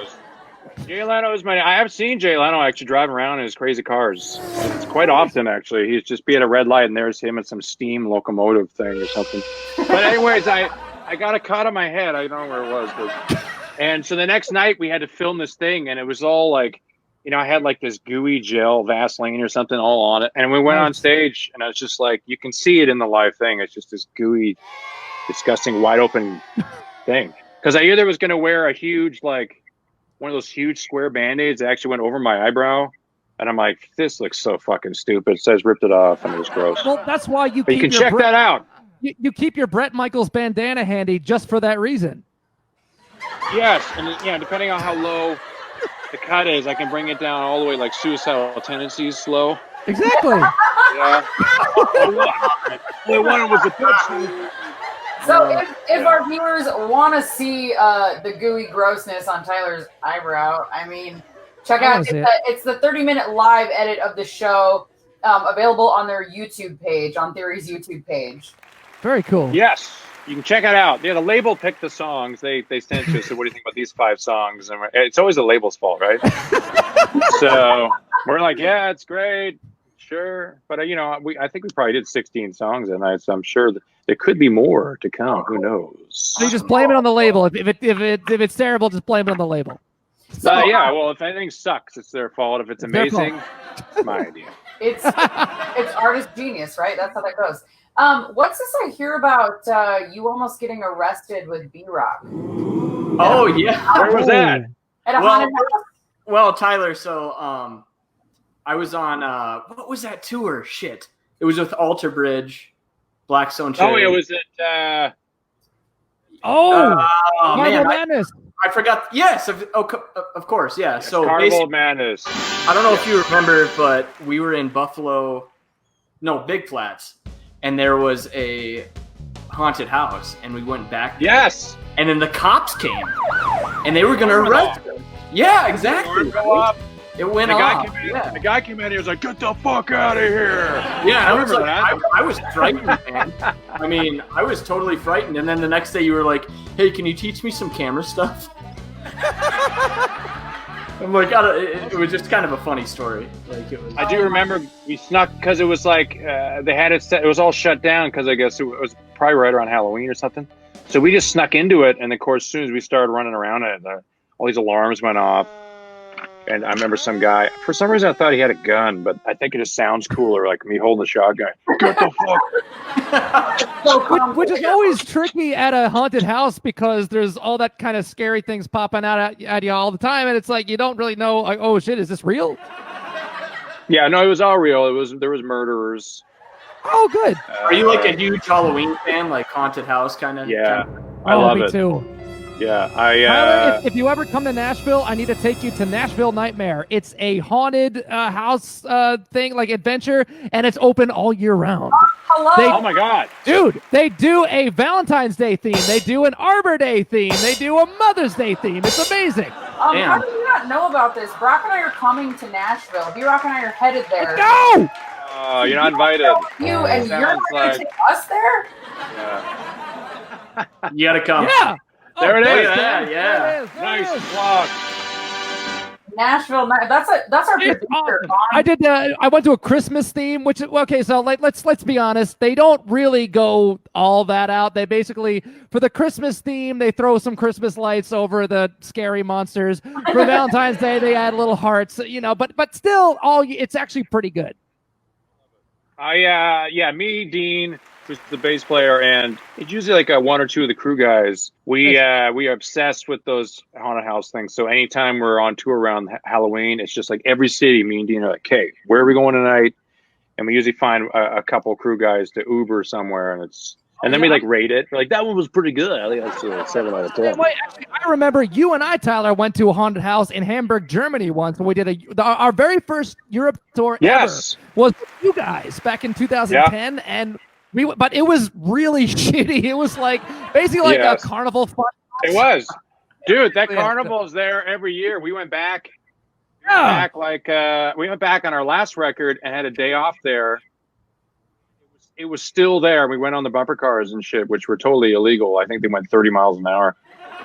Jay Leno is I have seen Jay Leno actually driving around in his crazy cars. It's quite often, actually. He's just be at a red light, and there's him at some steam locomotive thing or something. But anyways, I got a cut on my head. I don't know where it was. But, and so the next night, we had to film this thing, and it was all like, you know, I had like this gooey gel Vaseline or something all on it. And we went on stage, and I was just like, you can see it in the live thing. It's just this gooey, disgusting, wide open thing. Because I either was going to wear a huge, like, one of those huge square Band-Aids that actually went over my eyebrow. And I'm like, this looks so fucking stupid. It says ripped it off, and it was gross. Well, that's why you can check that out. You keep your Bret Michaels bandana handy just for that reason. Yes, and yeah, depending on how low the cut is. I can bring it down all the way like Suicidal Tendencies slow. Exactly. Yeah. The one was a touchdown. So if our viewers want to see the gooey grossness on Tyler's eyebrow, I mean, check out it's the 30-minute live edit of the show, available on their YouTube page, on Theory's YouTube page. Very cool. Yes, you can check it out. Yeah, the label picked the songs. They sent to us. So what do you think about these 5 songs? And it's always the label's fault, right? So we're like, yeah, it's great. Sure, but I think we probably did 16 songs that night, so I'm sure that there could be more to come. Who knows? So you just blame it on the label. If it's terrible, just blame it on the label. Yeah. Well, if anything sucks, it's their fault. If it's amazing, it's my idea. It's artist genius, right? That's how that goes. What's this I hear about you almost getting arrested with B-Rock? Oh yeah, where was that? At a haunted house. Well, Tyler, so I was on what was that tour? Shit. It was with Alter Bridge, Black Stone Cherry. Oh, it was at Carnival Madness. I forgot. Yes, of course, yeah. So Carnival Madness. I don't know if you remember, but we were in Big Flats, and there was a haunted house, and we went back there. Yes. And then the cops came, and they were going to arrest us. Yeah, exactly. It went off. The guy came in. He was like, "Get the fuck out of here!" Yeah, I remember that. I was frightened, man. I mean, I was totally frightened. And then the next day, you were like, "Hey, can you teach me some camera stuff?" I'm like, it was just kind of a funny story. Like it was. I do remember we snuck because it was like they had it set. It was all shut down because I guess it was probably right around Halloween or something. So we just snuck into it, and of course, as soon as we started running around it, all these alarms went off. And I remember some guy, for some reason I thought he had a gun, but I think it just sounds cooler, like me holding a shotgun. Get the fuck. Which is always tricky at a haunted house because there's all that kind of scary things popping out at you all the time. And it's like, you don't really know, like, oh shit, is this real? Yeah, no, it was all real. There was murderers. Oh, good. Are you like a huge Halloween fan, like haunted house kind of? Yeah, I love me it. too. Yeah, Tyler, if you ever come to Nashville, I need to take you to Nashville Nightmare. It's a haunted house thing, like adventure, and it's open all year round. Hello. Oh my God, dude! They do a Valentine's Day theme. They do an Arbor Day theme. They do a Mother's Day theme. It's amazing. How do you not know about this? Brock and I are coming to Nashville. B-Rock and I are headed there. No! You're not invited. You and you're not going to take us there? Yeah. You gotta come. Yeah. There it is. Yeah. Nice vlog. Nashville. That's our producer. Awesome. I went to a Christmas theme, which okay. So let's be honest. They don't really go all that out. They basically, for the Christmas theme, they throw some Christmas lights over the scary monsters. For Valentine's Day, they add little hearts. But still, it's actually pretty good. Me, Dean, who's the bass player, and it's usually like one or two of the crew guys. We are obsessed with those haunted house things. So anytime we're on tour around Halloween, it's just like every city, me and Dean are like, "Okay, where are we going tonight?" And we usually find a couple crew guys to Uber somewhere, and then we like rate it. We're like, that one was pretty good. I think that's a 7 out of 10. Wait, actually, I remember you and I, Tyler, went to a haunted house in Hamburg, Germany once, and we did our very first Europe tour ever was with you guys back in 2010, and but it was really shitty. It was like basically like a carnival fun. It was, dude. That carnival's there every year. We went back. We went back on our last record and had a day off there. It was still there. We went on the bumper cars and shit, which were totally illegal. I think they went 30 miles an hour.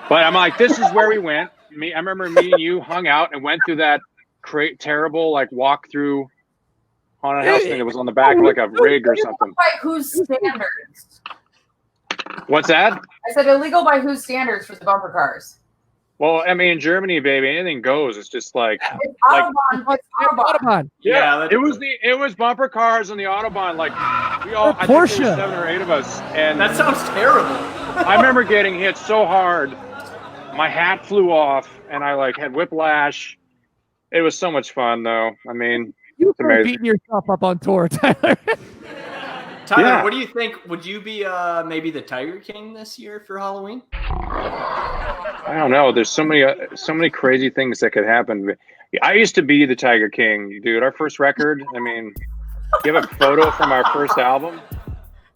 But I'm like, this is where we went. I remember me and you hung out and went through that terrible like walk through haunted house thing. It was on the back of like a rig or something. By whose standards? What's that? I said illegal by whose standards for the bumper cars? Well, I mean, in Germany, baby, anything goes. It's just like it's Autobahn. Yeah, it was bumper cars on the Autobahn. Like we all, I think there were 7 or 8 of us, and that sounds terrible. I remember getting hit so hard, my hat flew off, and I like had whiplash. It was so much fun, though. I mean, you were beating yourself up on tour, Tyler. Tyler, Yeah. what do you think? Would you be maybe the Tiger King this year for Halloween? I don't know. There's so many crazy things that could happen. I used to be the Tiger King, dude. Our first record. I mean, you have a photo from our first album.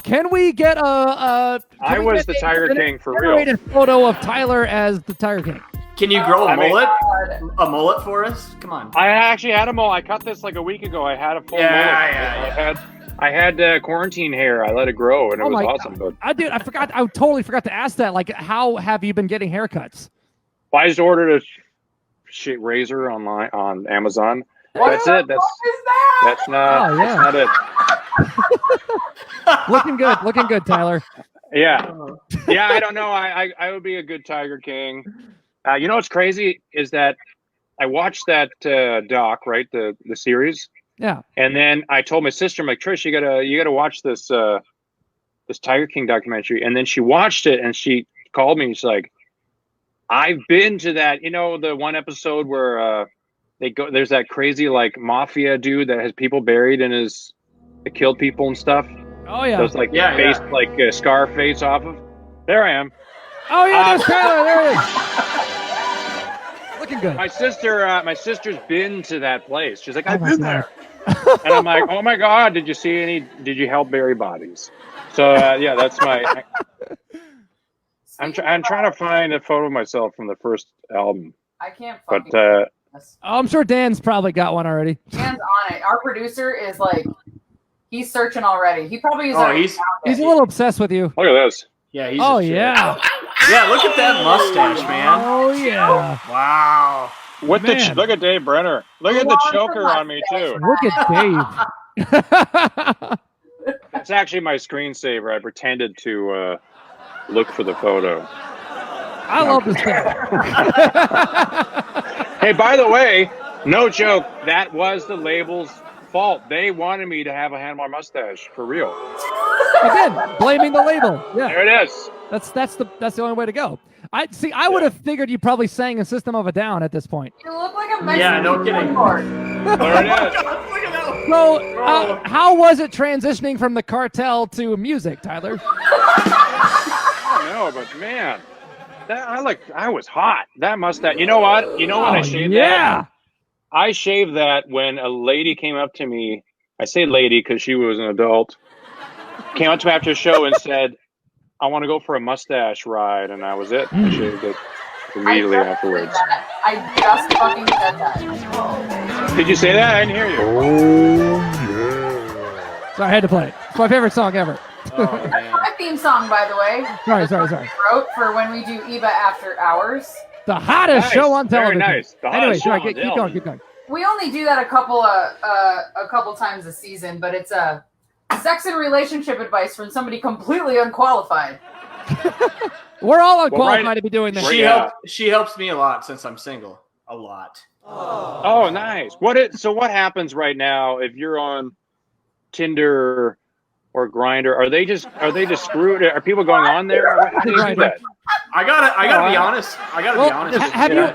Can we get I was the Tiger King for real. A photo of Tyler as the Tiger King. Can you grow a I mean- mullet? A mullet for us? Come on. I actually had a mullet. I cut this like a week ago. I had a full mullet. I had quarantine hair. I let it grow, and it was awesome. But I totally forgot to ask that. Like, how have you been getting haircuts? well, I just ordered a shit razor online on Amazon. That's it. That's not. Oh, yeah. That's not it. Looking good, Tyler. Yeah. I don't know. I would be a good Tiger King. You know what's crazy is that I watched that doc, right? The series. Yeah. And then I told my sister, I'm like, Trish, you gotta watch this this Tiger King documentary. And then she watched it and she called me and she's like, I've been to that, you know, the one episode where there's that crazy like mafia dude that has people buried in that killed people and stuff. Oh yeah. Those like face like Scarface off of. There I am. Oh yeah, there's Tyler. There it is. Looking good. My sister's been to that place. She's like, I've been there. And I'm like, oh my God, did you help bury bodies? So yeah, that's my. I'm trying to find a photo of myself from the first album. I can't. But I'm sure Dan's probably got one already. Dan's on it. Our producer is like, he's searching already. He probably is. He's a little obsessed with you. Look at this. Yeah. He's yeah. Yeah. Look at that mustache, man. Oh yeah. Wow. Look at Dave Brenner. Look at the choker on me too. Look at Dave. That's actually my screensaver. I pretended to look for the photo. I love this guy. Hey, by the way, no joke. That was the label's fault. They wanted me to have a handlebar mustache for real. Again, blaming the label. Yeah, there it is. That's the only way to go. I would have figured you probably sang a System of a Down at this point. You look like a Mexican. Yeah, no kidding. There it is. So, how was it transitioning from the cartel to music, Tyler? I don't know, but man, I was hot. That mustache. You know what? You know when I shaved that? I shaved that when a lady came up to me. I say lady because she was an adult. Came up to me after the show and said, I want to go for a mustache ride, and that was it. I shaved it immediately afterwards. I just fucking said that. Did you say that? I didn't hear you. Oh yeah. So I had to play it. It's my favorite song ever. Oh, man. That's my theme song, by the way. Sorry. Wrote for when we do Eva After Hours. The hottest show on television. Very nice. Anyway, keep going. We only do that a couple times a season, but it's a sex and relationship advice from somebody completely unqualified. We're all unqualified to be doing this. She helps me a lot since I'm single. A lot. Oh, nice. So what happens right now if you're on Tinder or Grindr? Are they just screwed? Are people going on there? How do you do that? I gotta be honest.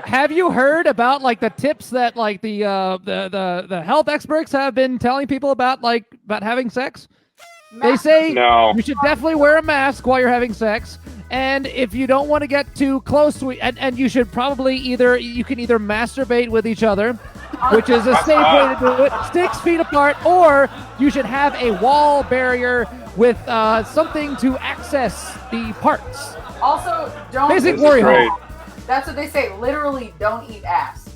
Have you heard about like the tips that like the health experts have been telling people about having sex? They say you should definitely wear a mask while you're having sex, and if you don't want to get too close to it, and you should probably either masturbate with each other, which is a safe way to do it, 6 feet apart, or you should have a wall barrier with something to access the parts. Also, don't basic warrior. That's what they say. Literally, don't eat ass.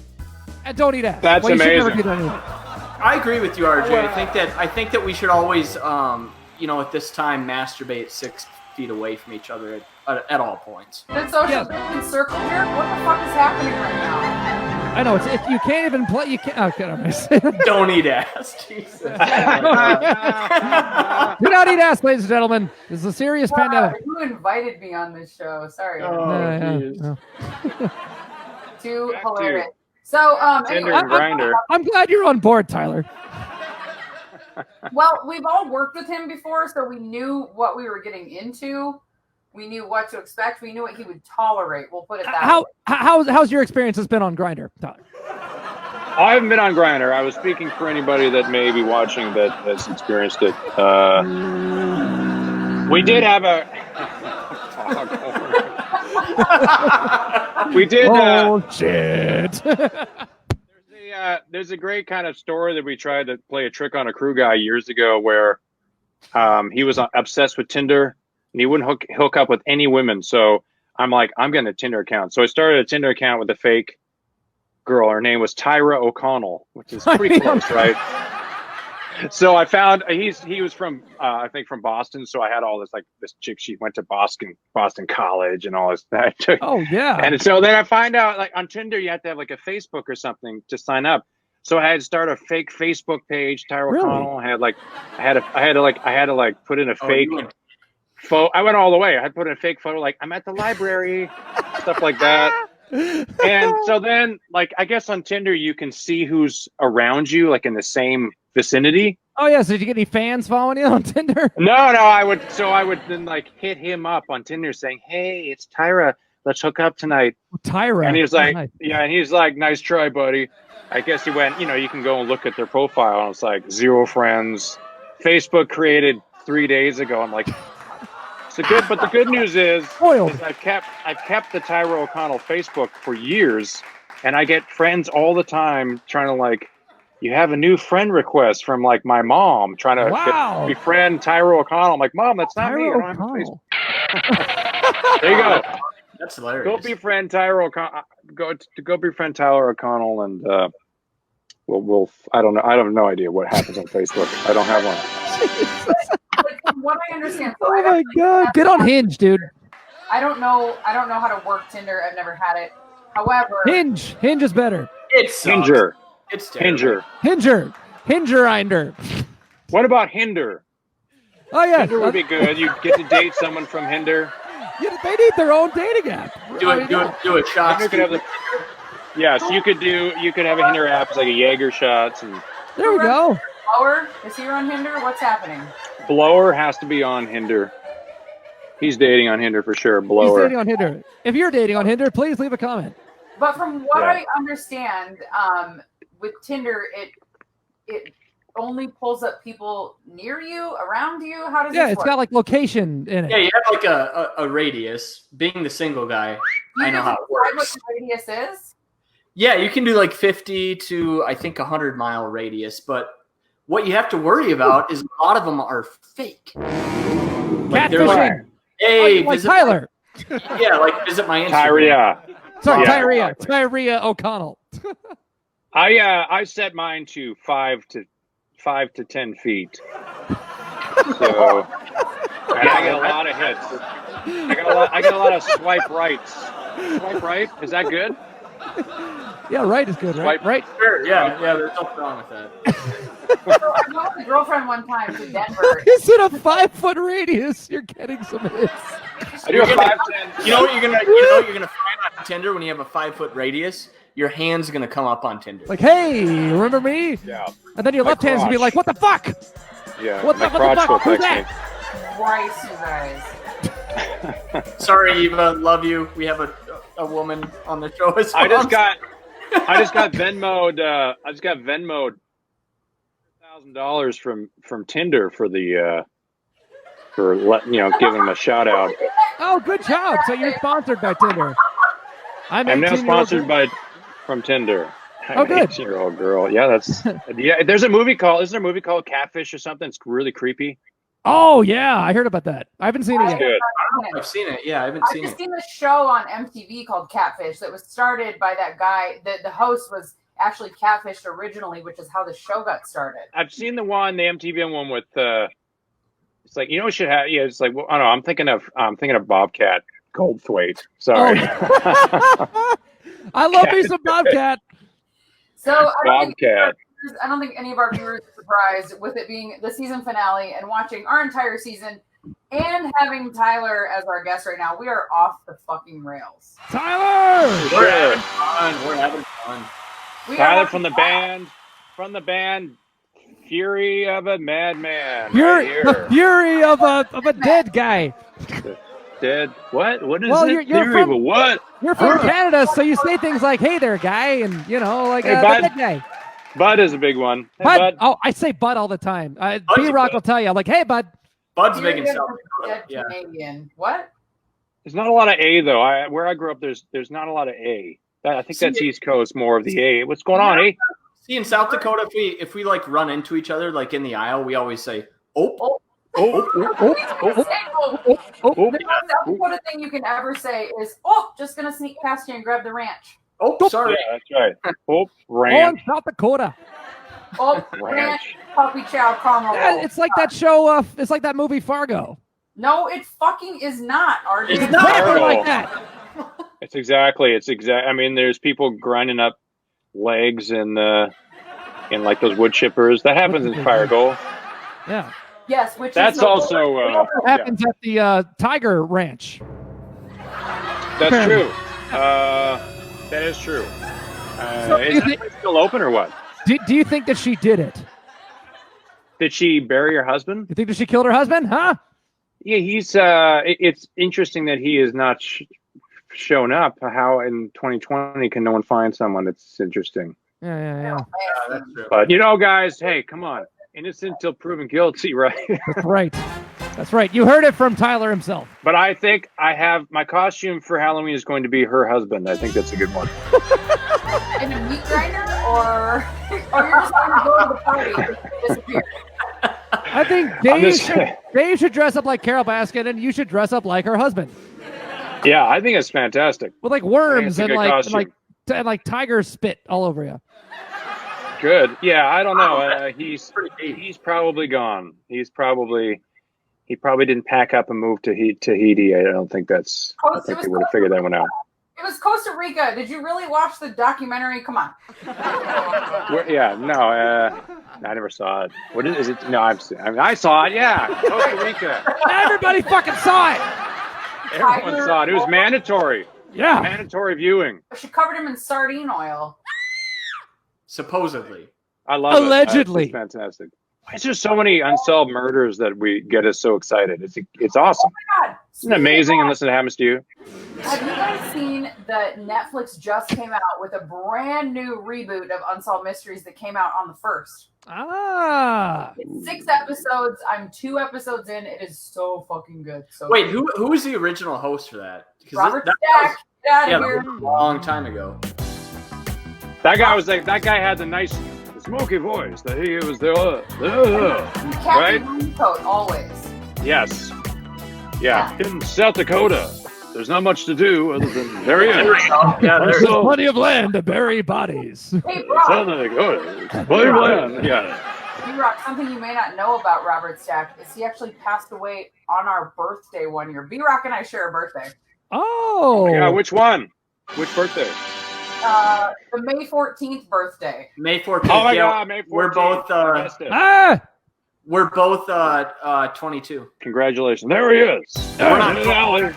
And don't eat ass. That's amazing. I agree with you, RJ. I think that we should always, at this time, masturbate 6 feet away from each other at all points. Did social distance circle here? What the fuck is happening right now? I know if you can't even play. You can't. Don't eat ass. Jesus. Do not eat ass, ladies and gentlemen. This is a serious pandemic. You invited me on this show. Sorry. Too hilarious. So, Tinder and Grindr. I'm glad you're on board, Tyler. Well, we've all worked with him before, so we knew what we were getting into. We knew what to expect. We knew what he would tolerate. We'll put it that way. How's your experience has been on Grindr, Tyler? I haven't been on Grindr. I was speaking for anybody that may be watching that has experienced it. We did have a. We did. Oh shit! There's a great kind of story that we tried to play a trick on a crew guy years ago, where he was obsessed with Tinder and he wouldn't hook up with any women. So I'm like, I'm getting a Tinder account. So I started a Tinder account with a fake girl. Her name was Tyra O'Connell, which is pretty close, right? So I found he was from I think from Boston. So I had all this, like, this chick, she went to Boston College and all this that. Oh yeah. And so then I find out, like, on Tinder you have to have like a Facebook or something to sign up. So I had to start a fake Facebook page, Tyra Connell. I had to put in a fake photo. I went all the way. I had to put in a fake photo, like, I'm at the library, stuff like that. And so then, like, I guess on Tinder you can see who's around you, like in the same vicinity. Oh yeah. So did you get any fans following you on Tinder? No. I would then, like, hit him up on Tinder saying, "Hey, it's Tyra. Let's hook up tonight." Tyra. And he was like, nice. "Yeah," and he's like, "Nice try, buddy." I guess he went, you can go and look at their profile, and it's like 0 friends. Facebook created 3 days ago. I'm like, but the good news is I've kept the Tyra O'Connell Facebook for years, and I get friends all the time trying to, like, you have a new friend request from, like, my mom trying to befriend Tyra O'Connell. I'm like, Mom, that's not me. I don't have a Facebook. There you go. That's hilarious. Go befriend Tyra O'Connell. Go befriend Tyler O'Connell, and we'll. I don't know. I have no idea what happens on Facebook. I don't have one. From what I understand, so Oh my god! Get on Hinge, dude. I don't know how to work Tinder. I've never had it. However, Hinge is better. It's Hinger. It's terrible. Hingerinder. What about Hinder? Oh yeah, Hinder would be good. You get to date someone from Hinder. Yeah, they need their own dating app. Do a shot. So you could have a Hinder app. It's like a Jaeger shots, and there we go. Blower, is he on Hinder? What's happening? Blower has to be on Hinder. He's dating on Hinder for sure. Blower. He's dating on Hinder. If you're dating on Hinder, please leave a comment. But from what I understand, with Tinder, it only pulls up people near you, around you. How does it work? It's got, like, location in it. Yeah, you have, like, a radius. Being the single guy, I know how it works. What the radius is? Yeah, you can do like 50 to, I think, 100-mile radius. But what you have to worry about is a lot of them are fake. Like, they're like, hey, like visit Tyler. Yeah, like, visit my Instagram. Tyria O'Connell. I set mine to 5 to 10 feet. So and I get a lot of hits. I got a lot of swipe rights. Swipe right? Is that good? Yeah, right is good, right? Right. Sure, yeah, there's nothing wrong with that. So I went with a girlfriend one time to Denver. Is it a 5-foot radius? You're getting some hits. I do a 5'10". You know what you're gonna find on Tinder when you have a 5-foot radius? Your hand's gonna come up on Tinder. Like, hey, remember me? Yeah. And then your left hand's gonna be like, what the fuck? Yeah. What the fuck? Who's that? Christ, you guys. Sorry, Eva, love you. We have a woman on the show as well. I just got Venmo'd. I just got Venmo'd $1,000 from Tinder for the giving them a shout out. Oh, good job! So you're sponsored by Tinder. I'm now sponsored from Tinder. Oh, good. 18-year-old girl. Yeah, that's yeah. Isn't there a movie called Catfish or something? It's really creepy. Oh yeah, I heard about that. I haven't seen it yet. Good. I've seen it. Yeah, I've just seen a show on MTV called Catfish that was started by that guy. The host was actually Catfished originally, which is how the show got started. I've seen the MTV one with it's like, you know what should have, yeah, it's like, well, I don't know, I'm thinking of Bobcat Goldthwait. Sorry. Oh. I love me some Bobcat. So I don't think any of our viewers are surprised with it being the season finale and watching our entire season and having Tyler as our guest right now. We are off the fucking rails. Tyler! We're having fun. Tyler from the band Theory of a Madman. The fury of a dead guy. dead. What? What is Well, it? you're Theory of from- a what? You're from Canada, so you say things like, "Hey there, guy," and Hey, the bud. dead guy. Bud is a big one. Hey, Bud. bud. Oh, I say Bud all the time. Bud's B-Rock good. will tell you, I'm like, "Hey, Bud." Bud's You're big in good South for Dakota. dead Yeah. Canadian. What? There's not a lot of A though. Where I grew up, there's not a lot of A. I think that's East Coast more of the A. What's going on, A? See, in South Dakota, if we like run into each other like in the aisle, we always say, "Oh, Oh, The oh. most South Dakota thing you can ever say is, "Oh, just gonna sneak past you and grab the ranch." oh, sorry." Yeah, that's right. Oh, Oh, in ranch. South Dakota. Oh, ranch, puppy chow, caramel. Yeah, it's like that show. It's like that movie Fargo. No, it fucking is not. RJ. It's It's not. exactly Fargo. like that. It's exact. I mean, there's people grinding up legs in like those wood chippers. That happens in Fargo. Yeah. Yes, which That's is the also It happens at the Tiger Ranch. that's true. That is true. So Is you that think- place still open or what? Do you think that she did it? Did she bury her husband? You think that she killed her husband? Huh? Yeah, he's. It's interesting that he is not shown up. How in 2020 can no one find someone? It's interesting. Yeah. That's true. But guys, hey, come on, innocent till proven guilty, right? That's right. That's right. You heard it from Tyler himself. But I think I have my costume for Halloween is going to be her husband. I think that's a good one. in a meat grinder, or you're just going to go to the party and disappear. I think Dave should dress up like Carol Baskin, and you should dress up like her husband Yeah, I think it's fantastic. with like worms I think and it's a like good and like tiger spit all over you. Good. Yeah, I don't know. He's probably gone. He probably didn't pack up and move to Tahiti. I don't think that's. I think they would have figured that one out. It was Costa Rica. Did you really watch the documentary? Come on. I never saw it. What is it? No, I saw it. Yeah, Costa Rica. Everybody fucking saw it. Everyone saw it. It was mandatory. Yeah. Mandatory viewing. She covered him in sardine oil. Supposedly. I love Allegedly. it. It's fantastic. Why is there so many unsolved murders that we get us so excited? It's awesome. Oh my God. Isn't it amazing unless it happens to you? Have you guys seen that Netflix just came out with a brand new reboot of Unsolved Mysteries that came out on the 1st? Ah. It's 6 episodes. I'm 2 episodes in. It is so fucking good. So Wait, good. who was the original host for that? Because Robert that Stack. Get out yeah, of that here. was a long time ago. That guy had the nice smoky voice. That he was the Captain right? Raincoat, always. Yes. Yeah. In South Dakota, there's not much to do other than bury it. Yeah, There's there. plenty of land to bury bodies. Hey, South bro. Dakota, it's plenty of land. Yeah. B-Rock, something you may not know about Robert Stack is he actually passed away on our birthday one year. B-Rock and I share a birthday. Oh. Yeah. Which one? Which birthday? The May 14th birthday. May 14th. Oh my yeah, God, May 14th. We're both I missed it. Ah. we're both 22. Congratulations. There he is. We're not- In the alley.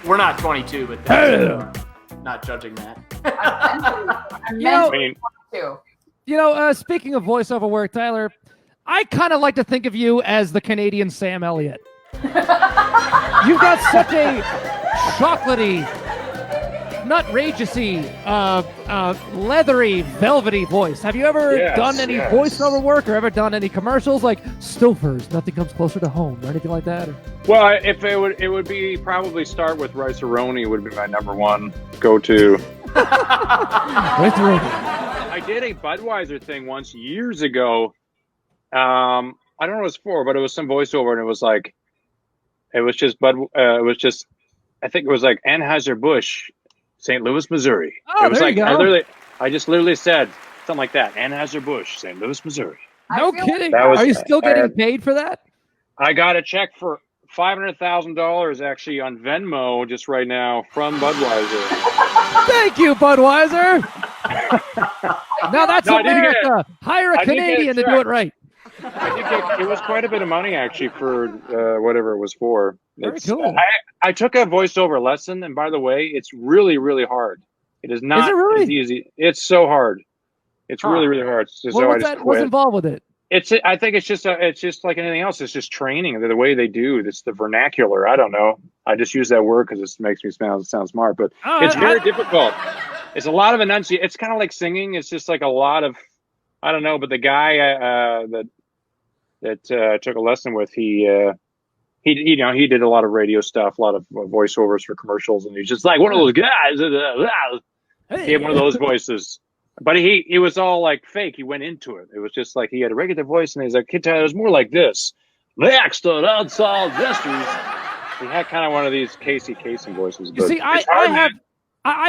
We're not 22, but that's, not judging that. I'm You know- I mean, to. Speaking of voiceover work, Tyler, I kind of like to think of you as the Canadian Sam Elliot. You've got such a chocolatey, nutrageousy, leathery, velvety voice. Have you ever Yes, done any yes. voiceover work or ever done any commercials like Stouffer's, Nothing Comes Closer to Home, or anything like that? well, if it would be probably start with Rice-A-Roni would be my number one go-to. I did a Budweiser thing once years ago. I don't know what it was for, but it was some voiceover, and it was like, I think it was like Anheuser-Busch, St. Louis, Missouri. Oh, it was there like you go. I just literally said something like that. Anheuser-Busch, St. Louis, Missouri. No I feel kidding. That was- Are you still I getting had- paid for that? I got a check for $500,000 actually on Venmo just right now from Budweiser. Thank you, Budweiser. Now that's No, I didn't get America. Hire a I didn't get a Canadian to do check. it right. I did get, it was quite a bit of money actually for whatever it was for. Very cool. I took a voiceover lesson, and by the way, it's really, really hard. It is not Is it really? as easy. It's so hard. It's really, really hard. So I What's just that? What's quit. involved with it? I think it's just like anything else. It's just training. The way they do. It's the vernacular. I don't know. I just use that word because it makes me sound smart. But it's very difficult. It's a lot of enunciation. It's kind of like singing. It's just like a lot of, I don't know. But the guy that took a lesson with, he did a lot of radio stuff, a lot of voiceovers for commercials, and he's just like one of those guys. He had one of those voices. But he was all like fake. He went into it. It was just like he had a regular voice, and he's like, it was more like this. Next on Unsolved Mysteries. He had kind of one of these Casey Kasem voices. You see, I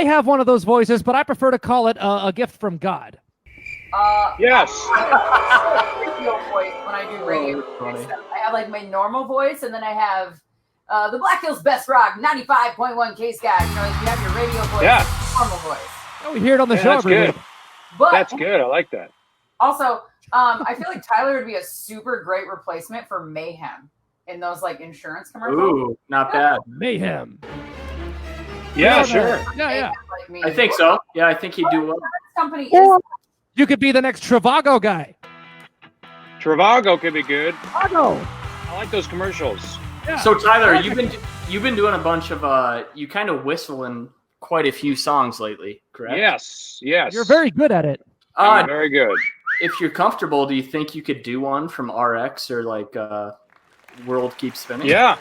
have one of those voices, but I prefer to call it a gift from God. Yes. Radio voice when I do radio stuff. I have like my normal voice, and then I have the Black Hills Best Rock 95.1 Case Guy. You know, you have your radio voice, normal voice. Oh, we hear it on the show. That's good. But that's good. I like that. Also, I feel like Tyler would be a super great replacement for Mayhem in those like insurance commercials. Ooh, not bad. Mayhem. Yeah, sure. Yeah. I think so. Yeah, I think he'd do well. Company is. You could be the next Trivago guy. Trivago could be good. Trivago. I like those commercials. Yeah. So Tyler, you've been doing a bunch of you kind of whistle in quite a few songs lately, correct? Yes. You're very good at it. Very good. If you're comfortable, do you think you could do one from RX or like World Keeps Spinning? Yeah.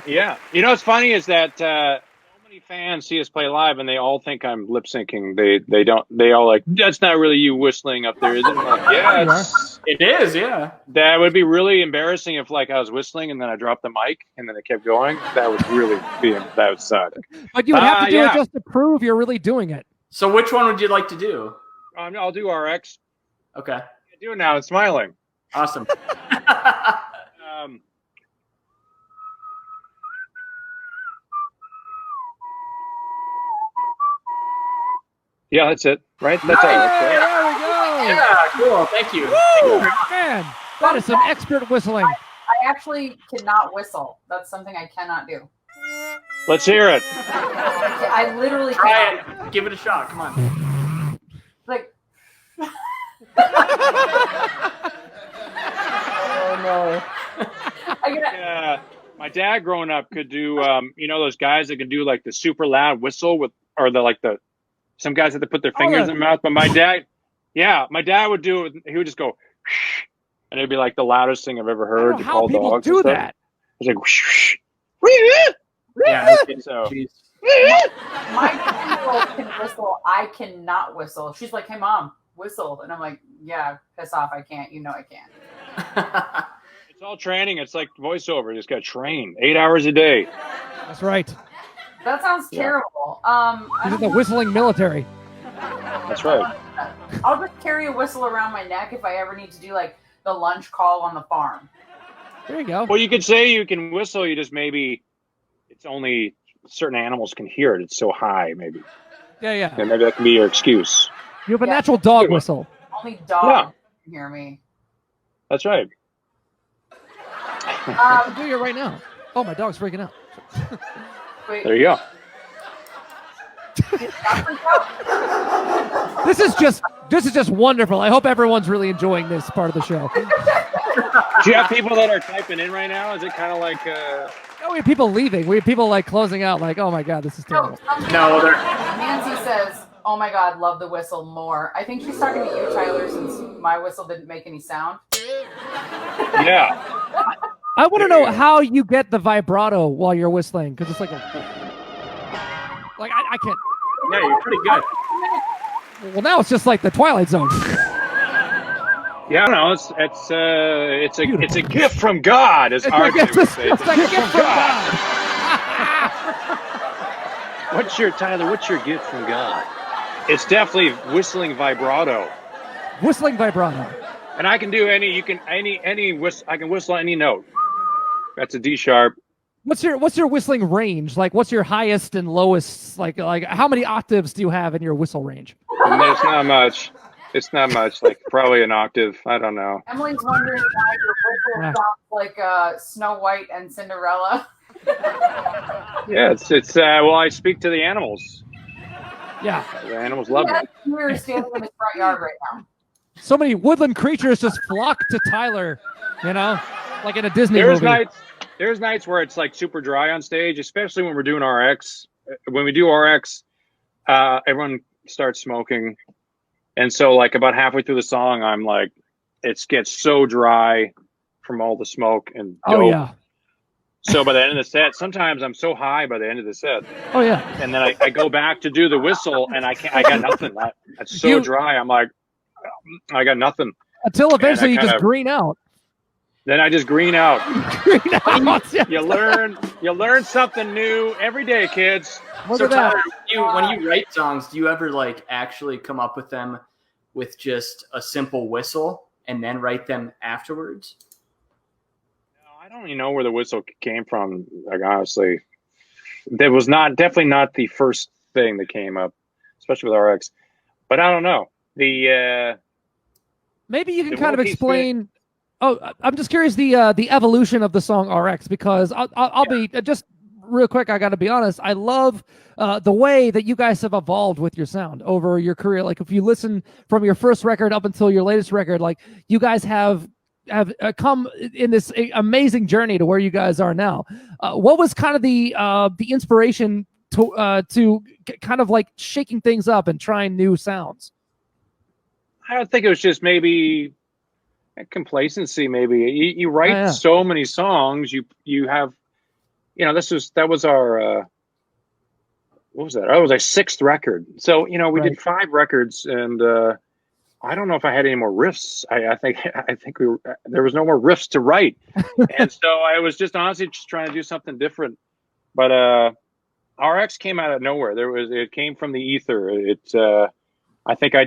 You know what's funny is that so many fans see us play live and they all think I'm lip syncing. They don't. They all like, that's not really you whistling up there, is it? I'm like, yeah, it is. Yeah. That would be really embarrassing if like I was whistling and then I dropped the mic and then it kept going. That would really that would suck. But you would have to do it just to prove you're really doing it. So which one would you like to do? I'll do RX. Okay. I do it now. It's smiling. Awesome. Yeah, that's it. Right? That's all. There we go. Yeah, cool. Thank you. Man, that is some expert whistling. I actually cannot whistle. That's something I cannot do. Let's hear it. I literally try cannot. it. Give it a shot. Come on. Like. Oh no. My dad growing up could do those guys that can do like the super loud whistle some guys have to put their fingers in their mouth, but my dad would do it. He would just go, and it'd be like the loudest thing I've ever heard. To call dogs do that. It's like, yeah. So. My 10-year-old can whistle. I cannot whistle. She's like, "Hey, mom, whistle," and I'm like, "Yeah, piss off. I can't. You know I can't." It's all training. It's like voiceover. You just got to train 8 hours a day. That's right. That sounds terrible. This is the whistling military. That's right. I'll just carry a whistle around my neck if I ever need to do like the lunch call on the farm. There you go. Well, you could say you can whistle. You just maybe it's only certain animals can hear it. It's so high, maybe. Yeah. And maybe that can be your excuse. You have a natural dog whistle. Only dogs can hear me. That's right. I'm doing it right now. Oh, my dog's freaking out. Wait. There you go. This is just wonderful. I hope everyone's really enjoying this part of the show. Do you have people that are typing in right now? Is it kind of like? Oh, we have people leaving. We have people like closing out. Like, oh my god, this is terrible. No, Nancy says, "Oh my god, love the whistle more." I think she's talking to you, Tyler, since my whistle didn't make any sound. Yeah. I want to know how you get the vibrato while you're whistling, because it's like I can't. Yeah, you're pretty good. Well, now it's just like the Twilight Zone. Yeah, no, it's a gift from God, as RJ would say. It's a gift from God. What's your gift from God? It's definitely whistling vibrato. Whistling vibrato. And I can do I can whistle any note. That's a D sharp. What's your whistling range? Like, what's your highest and lowest? Like how many octaves do you have in your whistle range? It's not much. It's not much. Like probably an octave. I don't know. Emily's wondering why your whistle sounds like Snow White and Cinderella. Yeah, it's well, I speak to the animals. Yeah, the animals love me. We're standing in the front yard right now. so many woodland creatures just flock to Tyler, you know, like in a Disney movie. There's nights where it's like super dry on stage, especially when we're doing RX. When we do RX, everyone starts smoking. And so like about halfway through the song, I'm like, it gets so dry from all the smoke and dope. Oh, yeah. So by the end of the set, sometimes I'm so high by the end of the set. Oh, yeah. And then I go back to do the whistle and I got nothing. It's so dry. I'm like, I got nothing. Until eventually you just green out. Then I just green out. Green out. Yeah. You learn something new every day, kids. So Tyler, when you write songs, do you ever like actually come up with them with just a simple whistle and then write them afterwards? No, I don't even know where the whistle came from. Like honestly, that was definitely not the first thing that came up, especially with RX. But I don't know. Maybe you can kind of explain. Oh, I'm just curious the evolution of the song RX, because I'll be just real quick. I got to be honest. I love the way that you guys have evolved with your sound over your career. Like if you listen from your first record up until your latest record, like you guys have come in this amazing journey to where you guys are now. What was kind of the inspiration to kind of like shaking things up and trying new sounds? I don't think it was just maybe complacency. Maybe you write so many songs, you have, you know, that was our what was that? Oh, it was our 6th record. So, you know, we did 5 records, and I don't know if I had any more riffs. I think there was no more riffs to write. And so I was just honestly just trying to do something different. But RX came out of nowhere. It came from the ether. I think I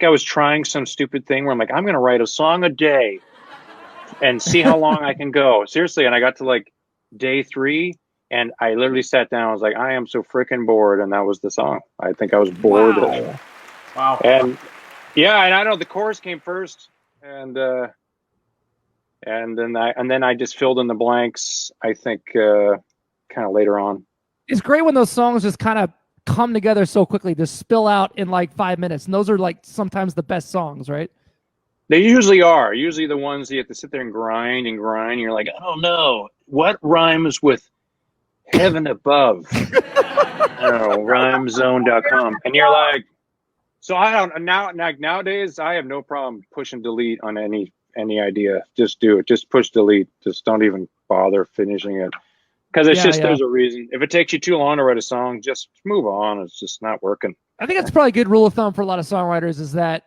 was trying some stupid thing where I'm like, I'm going to write a song a day and see how long I can go. Seriously. And I got to like day 3 and I literally sat down. I was like, I am so freaking bored. And that was the song. I think I was bored. Wow. And yeah, and I know the chorus came first, and then I just filled in the blanks, I think, kind of later on. It's great when those songs just kind of come together so quickly, just spill out in like 5 minutes. And those are like sometimes the best songs, right? They usually are. Usually the ones you have to sit there and grind. You're like, I don't know. What rhymes with heaven above? I don't know, rhymezone.com. And you're like, so I don't, nowadays I have no problem pushing delete on any idea. Just do it. Just push delete. Just don't even bother finishing it. Because it's there's a reason. If it takes you too long to write a song, just move on. It's just not working. I think that's probably a good rule of thumb for a lot of songwriters is that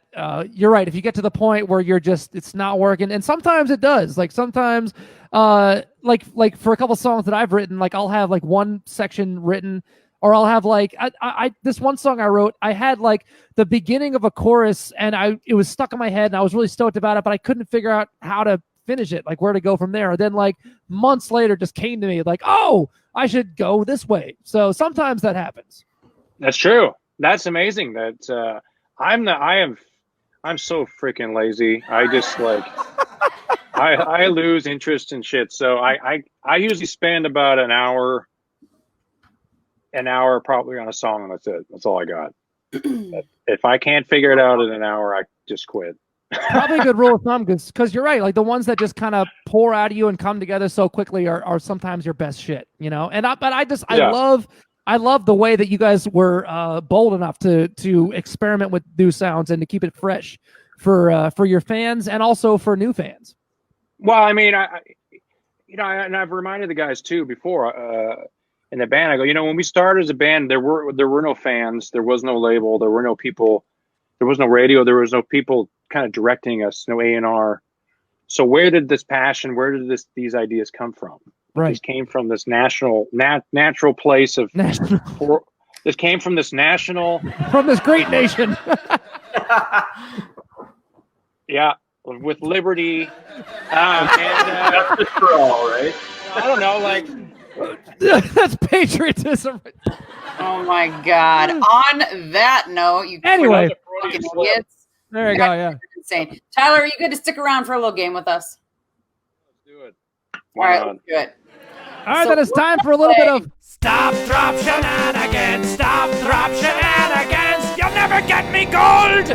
you're right. If you get to the point where it's not working, and sometimes it does. Like sometimes, like for a couple songs that I've written, like I'll have like one section written, or I'll have like I this one song I wrote, I had like the beginning of a chorus, and it was stuck in my head, and I was really stoked about it, but I couldn't figure out how to finish it, like where to go from there. And then like months later, just came to me like, oh, I should go this way. So sometimes that happens. That's true. That's amazing. That I'm so freaking lazy. I just like I lose interest in shit. So I usually spend about an hour probably on a song, and that's it. That's all I got. If I can't figure it out in an hour, I just quit. Probably a good rule of thumb, because you're right. Like the ones that just kind of pour out of you and come together so quickly are sometimes your best shit, you know. And I love the way that you guys were bold enough to experiment with new sounds and to keep it fresh for your fans and also for new fans. Well, I mean, and I've reminded the guys too before in the band. I go, you know, when we started as a band, there were no fans, there was no label, there were no people, there was no radio, there was no people kind of directing us, no A&R. So where did this passion, these ideas come from? Right. This came from this natural place of this came from this national from this great nation. Yeah, with liberty and for all, right? I don't know, like that's patriotism. Oh my God! On that note, anyway, fucking idiots. There you go. Yeah. Insane. Tyler, are you good to stick around for a little game with us? Let's do it. All right, let's do it. All right, then it's time for a little bit of Stop, drop, shenanigans. Stop, drop, shenanigans. You'll never get me gold.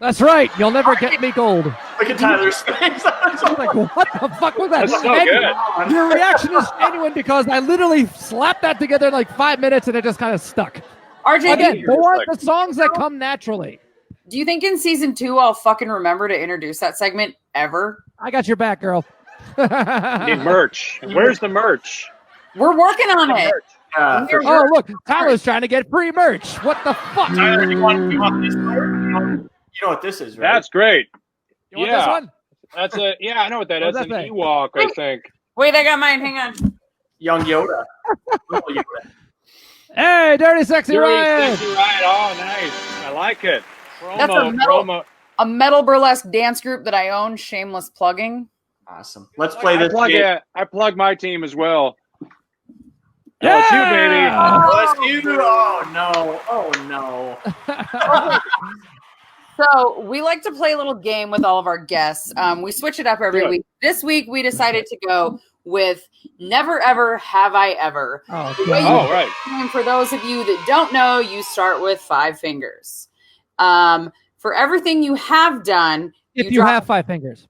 That's right. You'll never get me gold. Look at Tyler's face. Like, what the fuck was that? That's so And good. your reaction is genuine because I literally slapped that together in like 5 minutes and it just kind of stuck. RJ, Again, they want the songs that come naturally. do you think in season 2 I'll fucking remember to introduce that segment ever? I got your back, girl. Need merch. Where's the merch? We're working on it. Oh, look, Tyler's trying to get free merch. What the fuck? Tyler, you want this? You know what this is, right? That's great. You want this one? That's a I know what that is. What's An that thing? Ewok, I think. Wait, I got mine. Hang on. Young Yoda. Little Yoda. Hey, Dirty Sexy Ryan. Sexy Ryan. Oh, nice. I like it. That's a metal burlesque dance group that I own. Shameless plugging. Awesome. Let's play this game. I plug my team as well. Yeah! LSU, baby. LSU. Oh, no. Oh, no. So we like to play a little game with all of our guests. We switch it up every week. This week we decided to go with Never Ever Have I Ever. Oh, right. And for those of you that don't know, you start with 5 fingers. For everything you have done, If you have 5 fingers.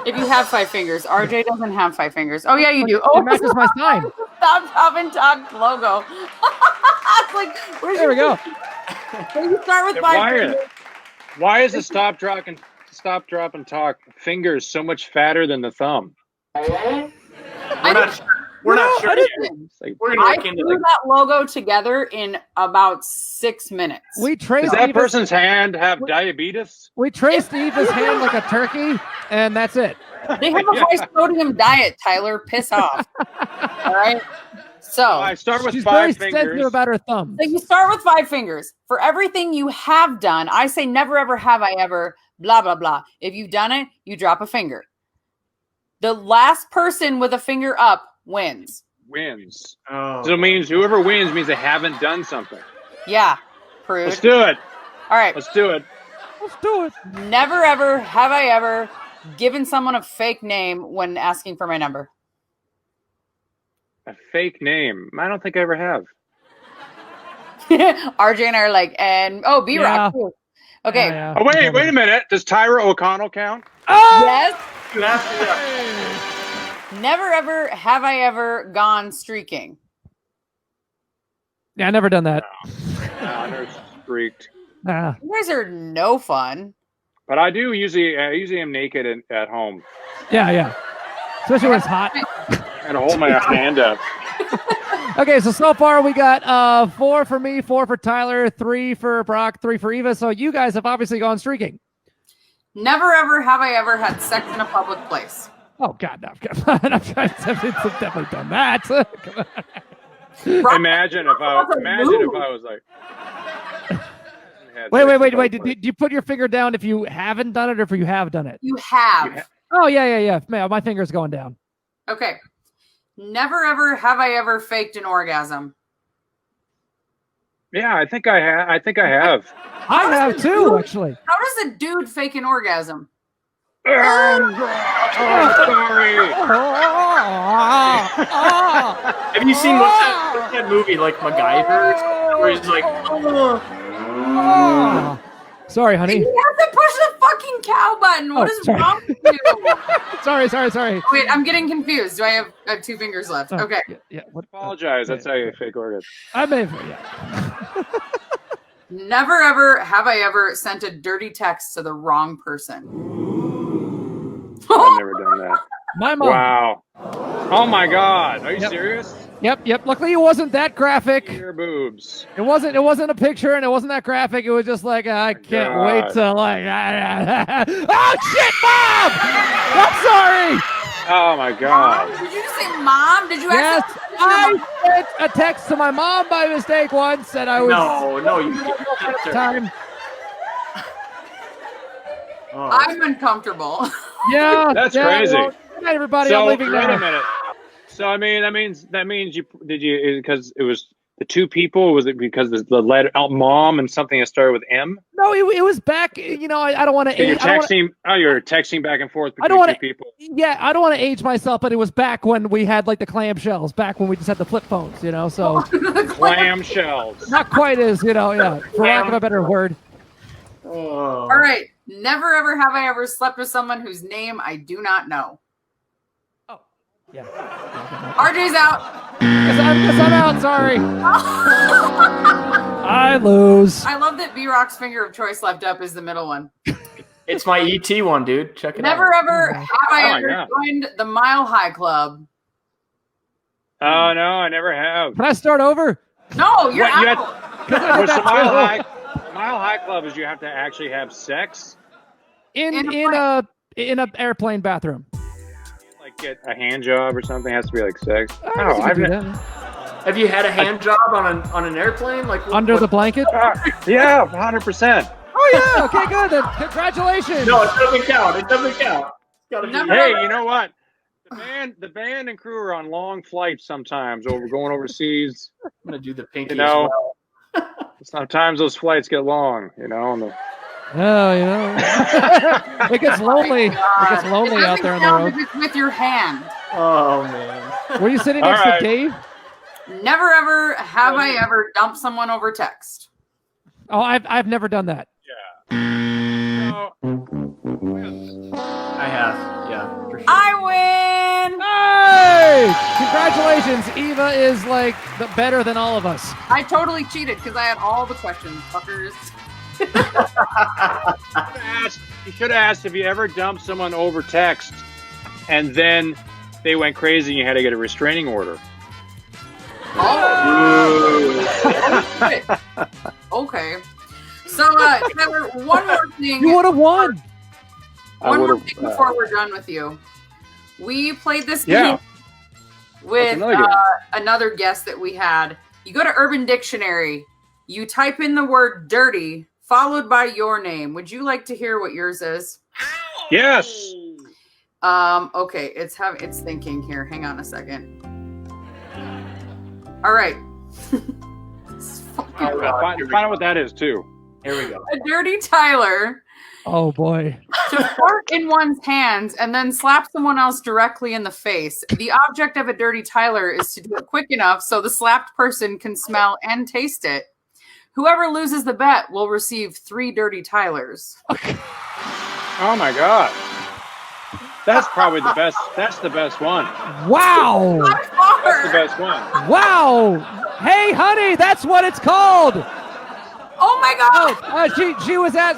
If you have 5 fingers. RJ doesn't have 5 fingers. Oh yeah, you do. Oh, It matches my sign. Stop, Drop, and Talk logo. It's like, where's There we go. So you start with 5 fingers. Why is the stop, drop, and talk fingers so much fatter than the thumb? We're not sure yet. Like, We're I gonna look threw into that logo together in about 6 minutes. We does traced that Eva's, person's hand have diabetes? we traced Eva's hand like a turkey, and that's it. They have a high sodium diet, Tyler. Piss off. All right. So I start with She's very 5 sensitive fingers. about her thumbs. you start with 5 fingers. For everything you have done, I say never ever have I ever, blah, blah, blah. If you've done it, you drop a finger. The last person with a finger up wins. Wins. Oh. So it means whoever wins means they haven't done something. Yeah. Prude. Let's do it. All right. Let's do it. Let's do it. Never ever have I ever given someone a fake name when asking for my number. A fake name. I don't think I ever have. RJ and I are like, and B-Rock Yeah. too. Okay. Yeah. Oh, wait a minute. Does Tyra O'Connell count? Yes. You have to, Never ever have I ever gone streaking. Yeah, I never done that. No, they're streaked. Nah. You guys are no fun. But I do usually am naked at home. Yeah. Especially when it's hot. And hold my hand up. Okay, so far we got 4 for me, 4 for Tyler, 3 for Brock, 3 for Eva. So you guys have obviously gone streaking. Never ever have I ever had sex in a public place. Oh God, no! Come on, I've definitely done that. Come on. Imagine if I was like. Wait. Did you put your finger down if you haven't done it or if you have done it? You have. Oh yeah. Man, my finger's going down. Okay. Never ever have I ever faked an orgasm. Yeah, I think I have. I have too, actually. How does a dude fake an orgasm? Oh, sorry. have you seen what's that movie like MacGyver where he's like, Sorry, honey. You have to push the fucking cow button. What is wrong with you? Sorry. Wait, I'm getting confused. Do I have 2 fingers left? Oh, Okay. Yeah. What? Apologize. That's how you fake orgasm. I may have. Yeah. Never ever have I ever sent a dirty text to the wrong person. I've never done that. My mom. Wow. Oh my God. Are you serious? Yep. Luckily, it wasn't that graphic. Your boobs. It wasn't a picture, and it wasn't that graphic. It was just like I can't wait to like. Oh shit, Mom! I'm sorry. Oh my God. Did you just say mom? Did you Yes, actually? I sent a text to my mom by mistake once, and I was no, you at the time. Oh. I'm uncomfortable. Yeah, That's yeah, crazy. Well, good night, everybody. So I'm leaving wait now. a minute. So I mean, that means you because it was the 2 people. Was it because the letter mom and something that started with M? No, it was back. You know, I don't want to. So you're texting. You're texting back and forth I don't between want 2 people. Yeah, I don't want to age myself, but it was back when we had like the clamshells, back when we just had the flip phones, you know. So Clam shells. not quite as, you know, yeah, for lack of a better word. Oh. All right. Never ever have I ever slept with someone whose name I do not know. Yeah. RJ's out. Guess I'm out. Sorry. I lose. I love that B-Rock's finger of choice left up is the middle one. It's my ET one, dude. Check it Never out. ever have I ever joined the Mile High Club. Oh, no, I never have. Can I start over? No, you're What, you out. With the Mile High Club is you have to actually have sex? In a airplane bathroom. Like get a hand job or something? It has to be like sex? Oh, Have you had a hand job on an airplane? Like under the blanket? Yeah, 100%. Oh yeah. Okay, good. Then congratulations. No, it doesn't count. It doesn't count. Hey, you know what? The band and crew are on long flights sometimes going overseas. I'm gonna do the pinky. You know, as well. sometimes those flights get long. You know. It gets lonely. It gets lonely out there on the road. It's with your hand. Oh man. Were you sitting next to Dave? Never ever have I ever dumped someone over text. Oh, I've never done that. I have. Yeah. For sure. I win. Hey! Congratulations. Eva is like better than all of us. I totally cheated because I had all the questions, fuckers. You should have asked if you ever dumped someone over text and then they went crazy and you had to get a restraining order. Okay. So, Trevor, one more thing. You would have won. One more thing before we're done with you. We played this game with another guest that we had. You go to Urban Dictionary. You type in the word dirty, followed by your name. Would you like to hear what yours is? Yes. Okay, it's thinking here. Hang on a second. All right. Find out what that is too. Here we go. A dirty Tyler. Oh boy. To fart in one's hands and then slap someone else directly in the face. The object of a dirty Tyler is to do it quick enough so the slapped person can smell and taste it. Whoever loses the bet will receive 3 dirty Tylers. Oh my god. That's probably the best. That's the best one. Wow. That's the best one. Wow. Hey, honey, that's what it's called. Oh my god.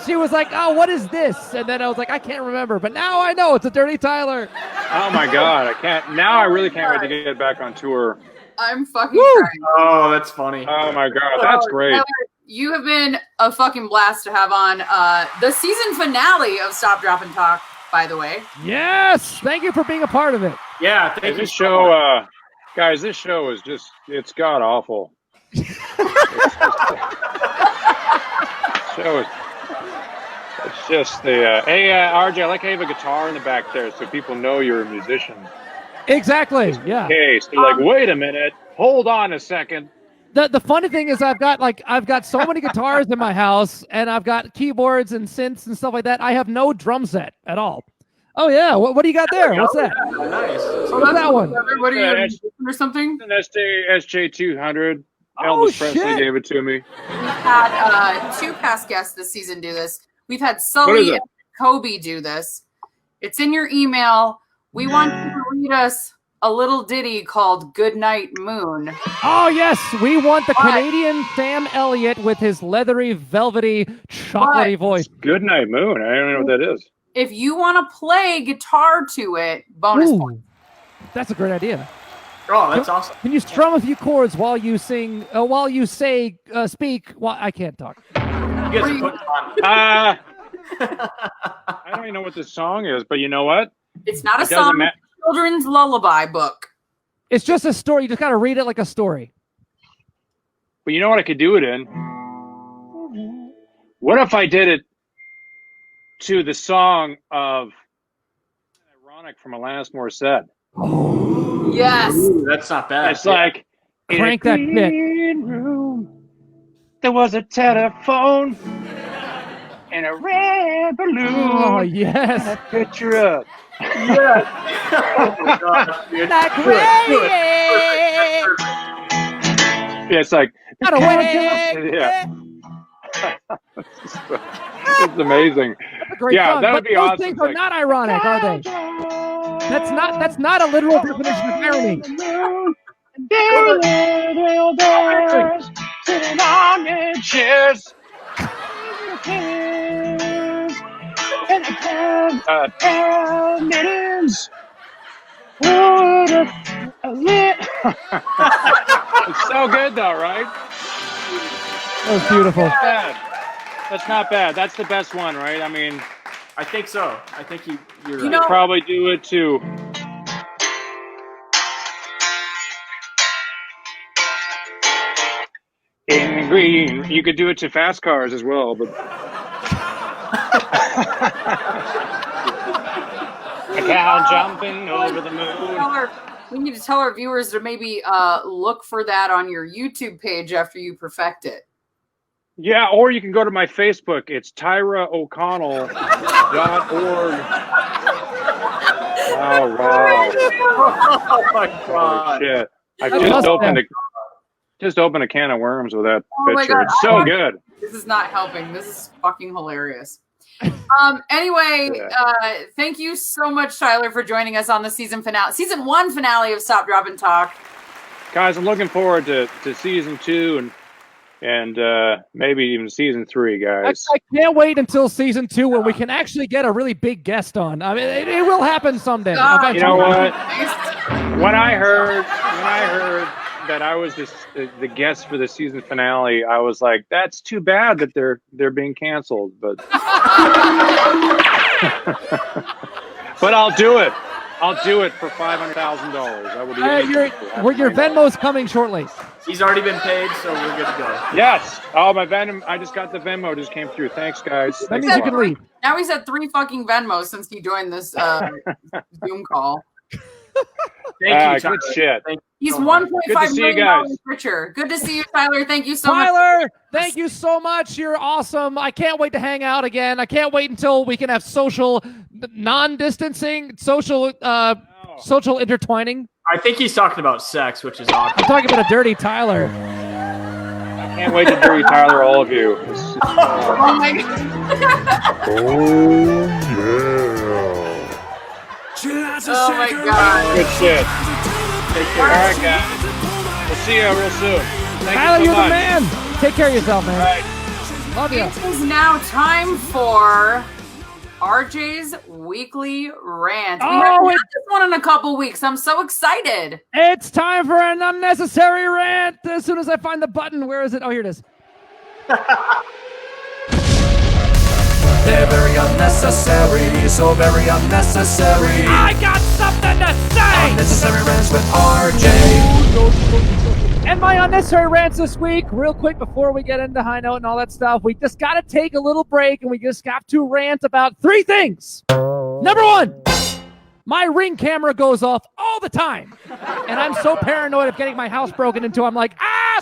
She was like, oh, what is this? And then I was like, I can't remember, but now I know it's a dirty Tyler. Oh my god, I can't. Now I really can't wait to get back on tour. I'm fucking crying. Oh, that's funny. Oh my god, that's great. Tyler, you have been a fucking blast to have on the season finale of Stop, Drop, and Talk, by the way. Yes. Thank you for being a part of it. Yeah, thank you. This show, guys, this show is it's god awful. It's just the hey RJ, I like how you have a guitar in the back there so people know you're a musician. Exactly. Yeah. Okay, so like, wait a minute, hold on a second. The funny thing is I've got so many guitars in my house and I've got keyboards and synths and stuff like that. I have no drum set at all. Oh yeah, what do you got there? What's that? Nice. What's that one? What are you or something? An SJ200. Elvis Presley gave it to me. We've had 2 past guests this season do this. We've had Sully and Kobe do this. It's in your email. We want you to read us a little ditty called Good Night Moon. Oh, yes. We want the Canadian Sam Elliot with his leathery, velvety, chocolatey voice. Good Night Moon. I don't know what that is. If you want to play guitar to it, bonus point. That's a great idea. Oh, that's awesome. Can you strum a few chords while you sing, while you speak? Well, I can't talk. You guys are putting on. I don't even know what this song is, but you know what? It's not a song. It's a children's lullaby book. It's just a story. You just got to read it like a story. But you know what I could do it in? What if I did it to the song of Ironic from Alanis Morissette? Yes. Ooh, that's not bad. It's like, crank that bit. Room, there was a telephone and a red balloon. Oh, yes. And a picture of. Yes. Oh my God, dude. Like Do it. Yeah, it's like. Not a way. Yeah. It's amazing. That's a great song. That But would be those awesome. things are not ironic, are they? That's not a literal definition of irony. Sitting on the chairs. It's so good though, right? That was beautiful. Not bad. That's not bad. That's the best one, right? I mean, I think so. I think you're You right. know- probably do it too. In green, you could do it to fast cars as well, but a cow jumping over the moon. We need to tell our viewers to maybe look for that on your YouTube page after you perfect it. Yeah, or you can go to my Facebook. It's tyraoconnell.org. Oh, wow. Oh my God. Holy shit. I That's just opened a can of worms with that Oh my picture. God. It's so good. This is not helping. This is fucking hilarious. Anyway, thank you so much, Tyler, for joining us on the season 1 finale of Stop, Drop, and Talk. Guys, I'm looking forward to season 2 and maybe even season 3, guys. I can't wait until season 2 when we can actually get a really big guest on. I mean, it will happen someday. You know what? When I heard that I was the guest for the season finale, I was like, that's too bad that they're being canceled. But but I'll do it. I'll do it for $500,000. I would. Your Venmo's coming shortly. He's already been paid, so we're good to go. Yes. Oh, my Venmo. I just got the Venmo. Just came through. Thanks, guys. That means you can leave. Now he's had 3 fucking Venmos since he joined this Zoom call. Thank you, good Tyler. shit. He's Good to $1.5 see you million guys. richer. Good to see you, Tyler. Thank you so much. Tyler, thank you so much. You're awesome. I can't wait to hang out again. I can't wait until we can have social non-distancing, social intertwining. I think he's talking about sex, which is awesome. I'm talking about a dirty Tyler. I can't wait to dirty Tyler, all of you. Oh my Oh my God. Good shit. All right, guys. We'll see you real soon. Thank Tyler, you so you're much. the man. Take care of yourself, man. All right. Love you. It is now time for RJ's weekly rant. We haven't had this one in a couple weeks. I'm so excited. It's time for an unnecessary rant. As soon as I find the button, where is it? Oh, here it is. They're very unnecessary, so very unnecessary. I got something to say. Unnecessary rants with RJ. And my unnecessary rants this week, real quick before we get into high note and all that stuff, we just got to take a little break and we just have to rant about 3 things. Number 1, my Ring camera goes off all the time. And I'm so paranoid of getting my house broken into. I'm like,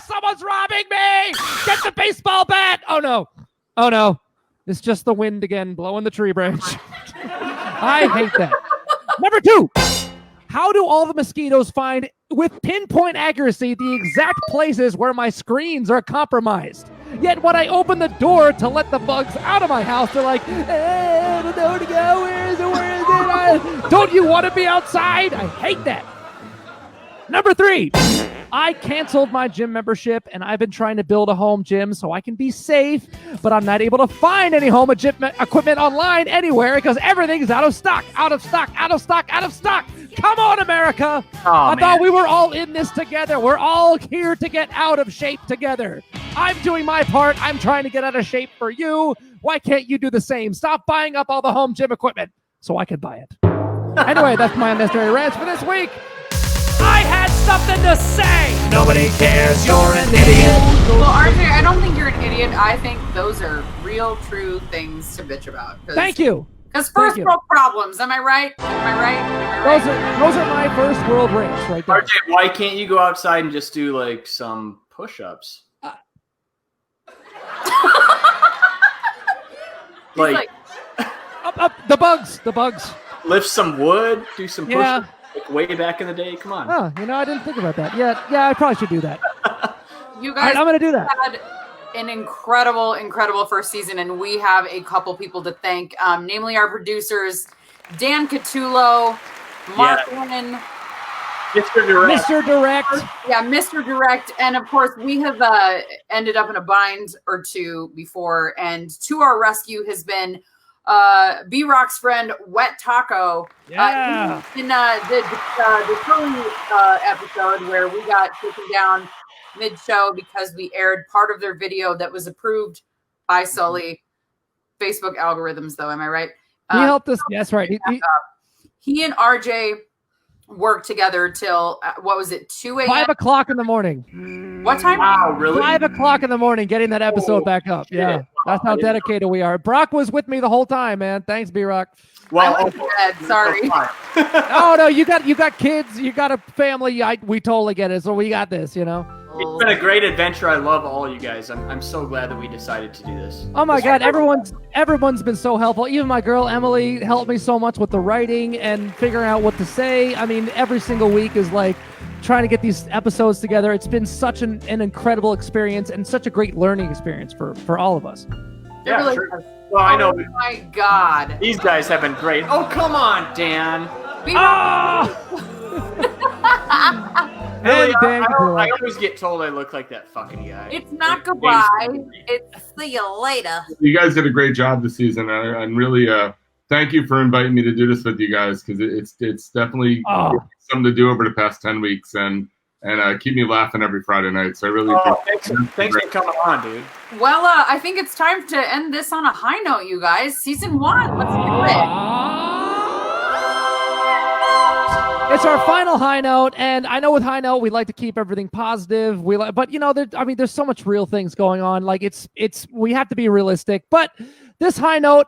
someone's robbing me. Get the baseball bat. Oh, no. It's just the wind again blowing the tree branch. I hate that. Number 2, how do all the mosquitoes find with pinpoint accuracy the exact places where my screens are compromised? Yet when I open the door to let the bugs out of my house, they're like, I don't know where to go. Where is it? Don't you want to be outside? I hate that. Number 3, I canceled my gym membership and I've been trying to build a home gym so I can be safe, but I'm not able to find any home gym equipment online anywhere because everything's out of stock. Come on, America. I thought we were all in this together. We're all here to get out of shape together. I'm doing my part. I'm trying to get out of shape for you. Why can't you do the same? Stop buying up all the home gym equipment so I can buy it. Anyway, that's my unnecessary rants for this week. I had something to say. Nobody cares, you're an idiot. Well, RJ, I don't think you're an idiot. I think those are real, true things to bitch about. Thank you. Because first world problems. Am I right? Those are my first world rants right there. RJ, why can't you go outside and just do like some push-ups? Like up the bugs. Lift some wood, do some push-ups. Yeah. Like way back in the day. Come on. Oh, I didn't think about that. Yeah, I probably should do that. You guys, I'm gonna do that. an incredible first season, and we have a couple people to thank, namely our producers, Dan Catullo, Mark Lennon, Mr. Direct. Mr. Direct. Yeah, Mr. Direct. And of course, we have ended up in a bind or two before. And to our rescue has been B-Rock's friend, Wet Taco. Yeah. In the Philly episode where we got taken down mid-show because we aired part of their video that was approved by Sully. Facebook algorithms, though, am I right? He helped us. Yes, right. He and RJ worked together till, 2 a.m.? 5 o'clock in the morning. What time? Wow, really? 5 o'clock in the morning, getting that episode back up. Shit. Yeah, that's how dedicated we are. Brock was with me the whole time, man. Thanks, B-Rock. Well, I went to bed, sorry. Oh no, you got kids, you got a family. We totally get it. So we got this, you know. It's been a great adventure. I love all you guys. I'm so glad that we decided to do this. Oh my God, everyone's been so helpful. Even my girl Emily helped me so much with the writing and figuring out what to say. I mean, every single week is like trying to get these episodes together. It's been such an incredible experience and such a great learning experience for all of us. Yeah, really sure. Well, I know. Oh my God. These guys have been great. Oh, come on, Dan. Really, I always get told I look like that fucking guy. It's not goodbye. It's see you later. You guys did a great job this season. And really, thank you for inviting me to do this with you guys, because it's definitely something to do over the past 10 weeks and keep me laughing every Friday night. So I really thanks for coming on, dude. Well, I think it's time to end this on a high note, you guys. Season 1. Let's do it. It's our final high note, and I know with high note we like to keep everything positive. But you know, there's so much real things going on. Like we have to be realistic. But this high note,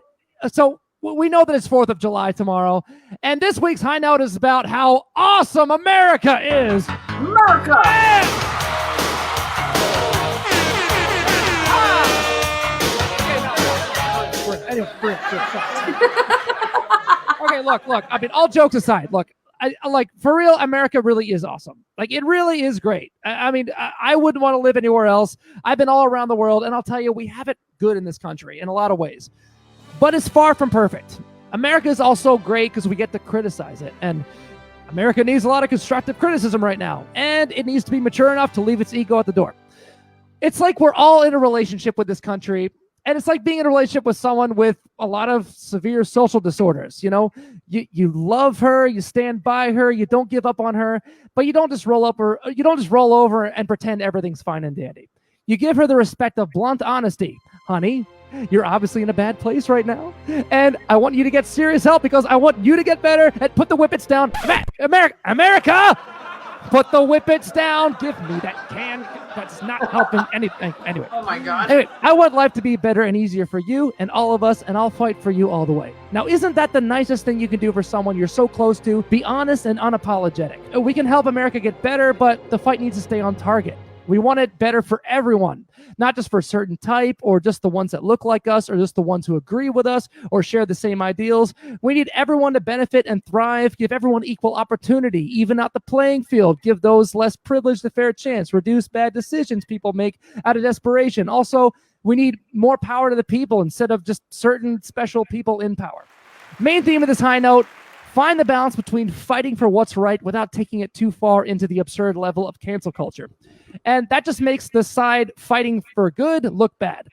so we know that it's 4th of July tomorrow, and this week's high note is about how awesome America is. America. Okay, look. I mean, all jokes aside, look. Like, for real, America really is awesome. Like, it really is great. I mean, I wouldn't want to live anywhere else. I've been all around the world, and I'll tell you, we have it good in this country in a lot of ways. But it's far from perfect. America is also great because we get to criticize it. And America needs a lot of constructive criticism right now. And it needs to be mature enough to leave its ego at the door. It's like we're all in a relationship with this country. And it's like being in a relationship with someone with a lot of severe social disorders. You know, you love her, you stand by her, you don't give up on her, but you don't just roll over and pretend everything's fine and dandy. You give her the respect of blunt honesty. Honey, you're obviously in a bad place right now, and I want you to get serious help because I want you to get better. And put the whippets down. America! Put the whippets down. Give me that can. That's not helping anything. Anyway. Oh my God. Anyway, I want life to be better and easier for you and all of us, and I'll fight for you all the way. Now, isn't that the nicest thing you can do for someone you're so close to? Be honest and unapologetic. We can help America get better, but the fight needs to stay on target. We want it better for everyone, not just for a certain type or just the ones that look like us or just the ones who agree with us or share the same ideals. We need everyone to benefit and thrive, give everyone equal opportunity, even out the playing field, give those less privileged a fair chance, reduce bad decisions people make out of desperation. Also, we need more power to the people instead of just certain special people in power. Main theme of this high note: find the balance between fighting for what's right without taking it too far into the absurd level of cancel culture. And that just makes the side fighting for good look bad.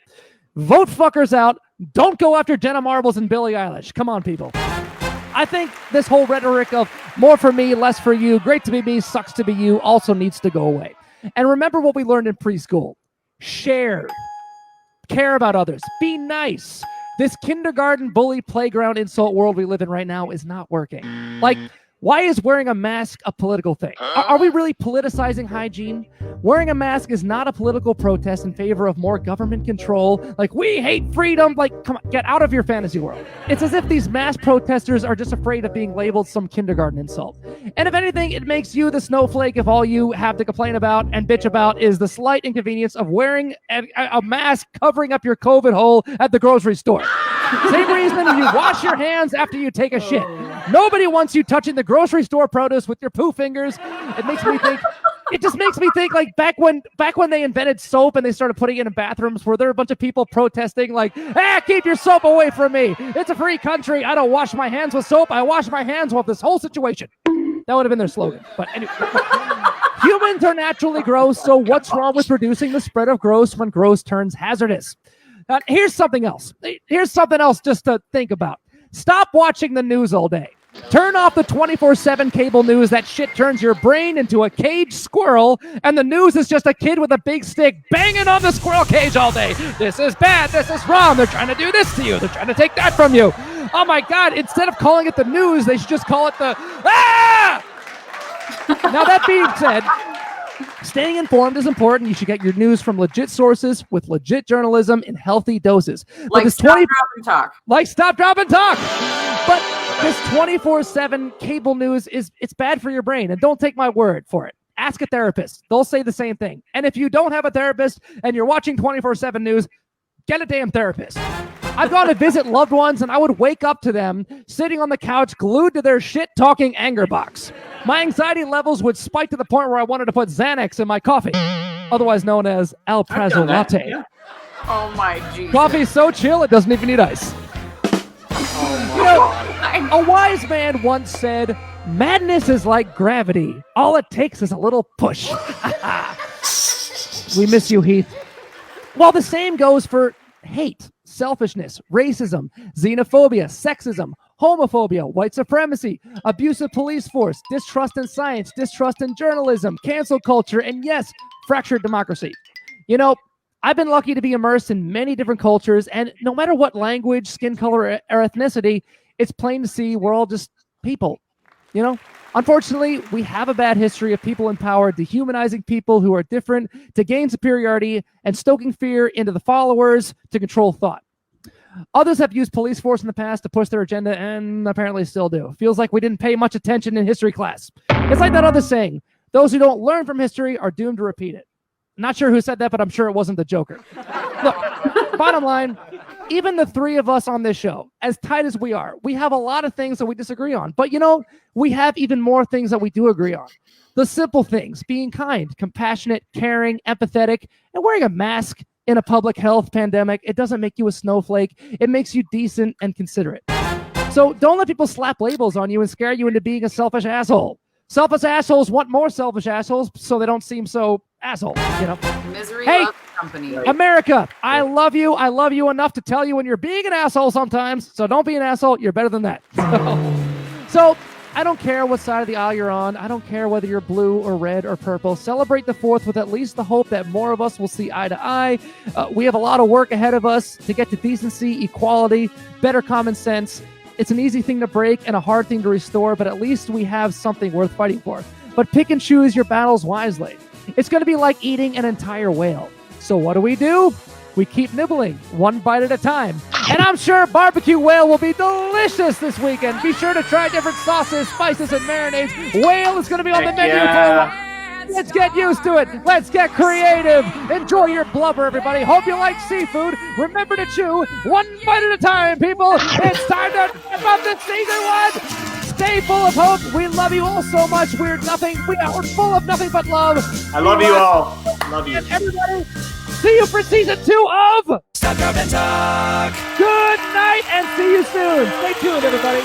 Vote fuckers out. Don't go after Jenna Marbles and Billie Eilish. Come on, people. I think this whole rhetoric of more for me, less for you, great to be me, sucks to be you also needs to go away. And remember what we learned in preschool. Share. Care about others. Be nice. This kindergarten bully playground insult world we live in right now is not working. Like, why is wearing a mask a political thing? Are we really politicizing hygiene? Wearing a mask is not a political protest in favor of more government control. Like, we hate freedom. Like, come on, get out of your fantasy world. It's as if these mass protesters are just afraid of being labeled some kindergarten insult. And if anything, it makes you the snowflake if all you have to complain about and bitch about is the slight inconvenience of wearing a mask covering up your COVID hole at the grocery store. Same reason you wash your hands after you take a shit. Nobody wants you touching the grocery store produce with your poo fingers. It makes me think, it just makes me think like back when they invented soap and they started putting it in bathrooms, were there a bunch of people protesting like, keep your soap away from me. It's a free country. I don't wash my hands with soap. I wash my hands with this whole situation. That would have been their slogan. But anyway, humans are naturally gross. So what's wrong with reducing the spread of gross when gross turns hazardous? Here's something else. Here's something else just to think about. Stop watching the news all day. Turn off the 24/7 cable news. That shit turns your brain into a caged squirrel, and the news is just a kid with a big stick banging on the squirrel cage all day. This is bad. This is wrong. They're trying to do this to you. They're trying to take that from you. Oh my God. Instead of calling it the news, they should just call it the Now, that being said, staying informed is important. You should get your news from legit sources with legit journalism in healthy doses. Like Stop, Drop, and Talk. Like Stop, Drop, and Talk. But this 24/7 cable news it's bad for your brain. And don't take my word for it. Ask a therapist. They'll say the same thing. And if you don't have a therapist and you're watching 24/7 news, get a damn therapist. I've gone to visit loved ones, and I would wake up to them sitting on the couch glued to their shit-talking anger box. My anxiety levels would spike to the point where I wanted to put Xanax in my coffee, otherwise known as Alprazo latte. Yeah. Oh my Jesus. Coffee's so chill, it doesn't even need ice. A wise man once said, madness is like gravity. All it takes is a little push. We miss you, Heath. Well, the same goes for hate, selfishness, racism, xenophobia, sexism, homophobia, white supremacy, abusive police force, distrust in science, distrust in journalism, cancel culture, and yes, fractured democracy. I've been lucky to be immersed in many different cultures, and no matter what language, skin color, or ethnicity, it's plain to see we're all just people. Unfortunately, we have a bad history of people in power dehumanizing people who are different to gain superiority and stoking fear into the followers to control thought. Others have used police force in the past to push their agenda and apparently still do. Feels like we didn't pay much attention in history class. It's like that other saying, those who don't learn from history are doomed to repeat it. Not sure who said that, but I'm sure it wasn't the Joker. Look, bottom line, even the three of us on this show, as tight as we are, we have a lot of things that we disagree on. But we have even more things that we do agree on. The simple things, being kind, compassionate, caring, empathetic, and wearing a mask in a public health pandemic. It doesn't make you a snowflake. It makes you decent and considerate. So don't let people slap labels on you and scare you into being a selfish asshole. Selfish assholes want more selfish assholes so they don't seem so asshole, Misery Hey, loves company. America, I love you. I love you enough to tell you when you're being an asshole sometimes. So don't be an asshole. You're better than that. So I don't care what side of the aisle you're on. I don't care whether you're blue or red or purple. Celebrate the 4th with at least the hope that more of us will see eye to eye. We have a lot of work ahead of us to get to decency, equality, better common sense. It's an easy thing to break and a hard thing to restore, but at least we have something worth fighting for. But pick and choose your battles wisely. It's going to be like eating an entire whale. So what do? We keep nibbling, one bite at a time. And I'm sure barbecue whale will be delicious this weekend. Be sure to try different sauces, spices, and marinades. Whale is going to be on the menu for a while. Let's get used to it. Let's get creative. Enjoy your blubber, everybody. Hope you like seafood. Remember to chew one bite at a time, people. It's time to wrap up the season 1. Stay full of hope. We love you all so much. We're full of nothing but love. I love you all. Love you. And everybody, see you for season 2 of Stop, Drop, and Talk. Good night and see you soon. Stay tuned, everybody.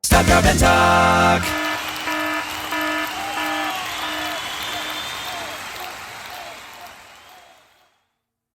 Stop, Drop, and Talk.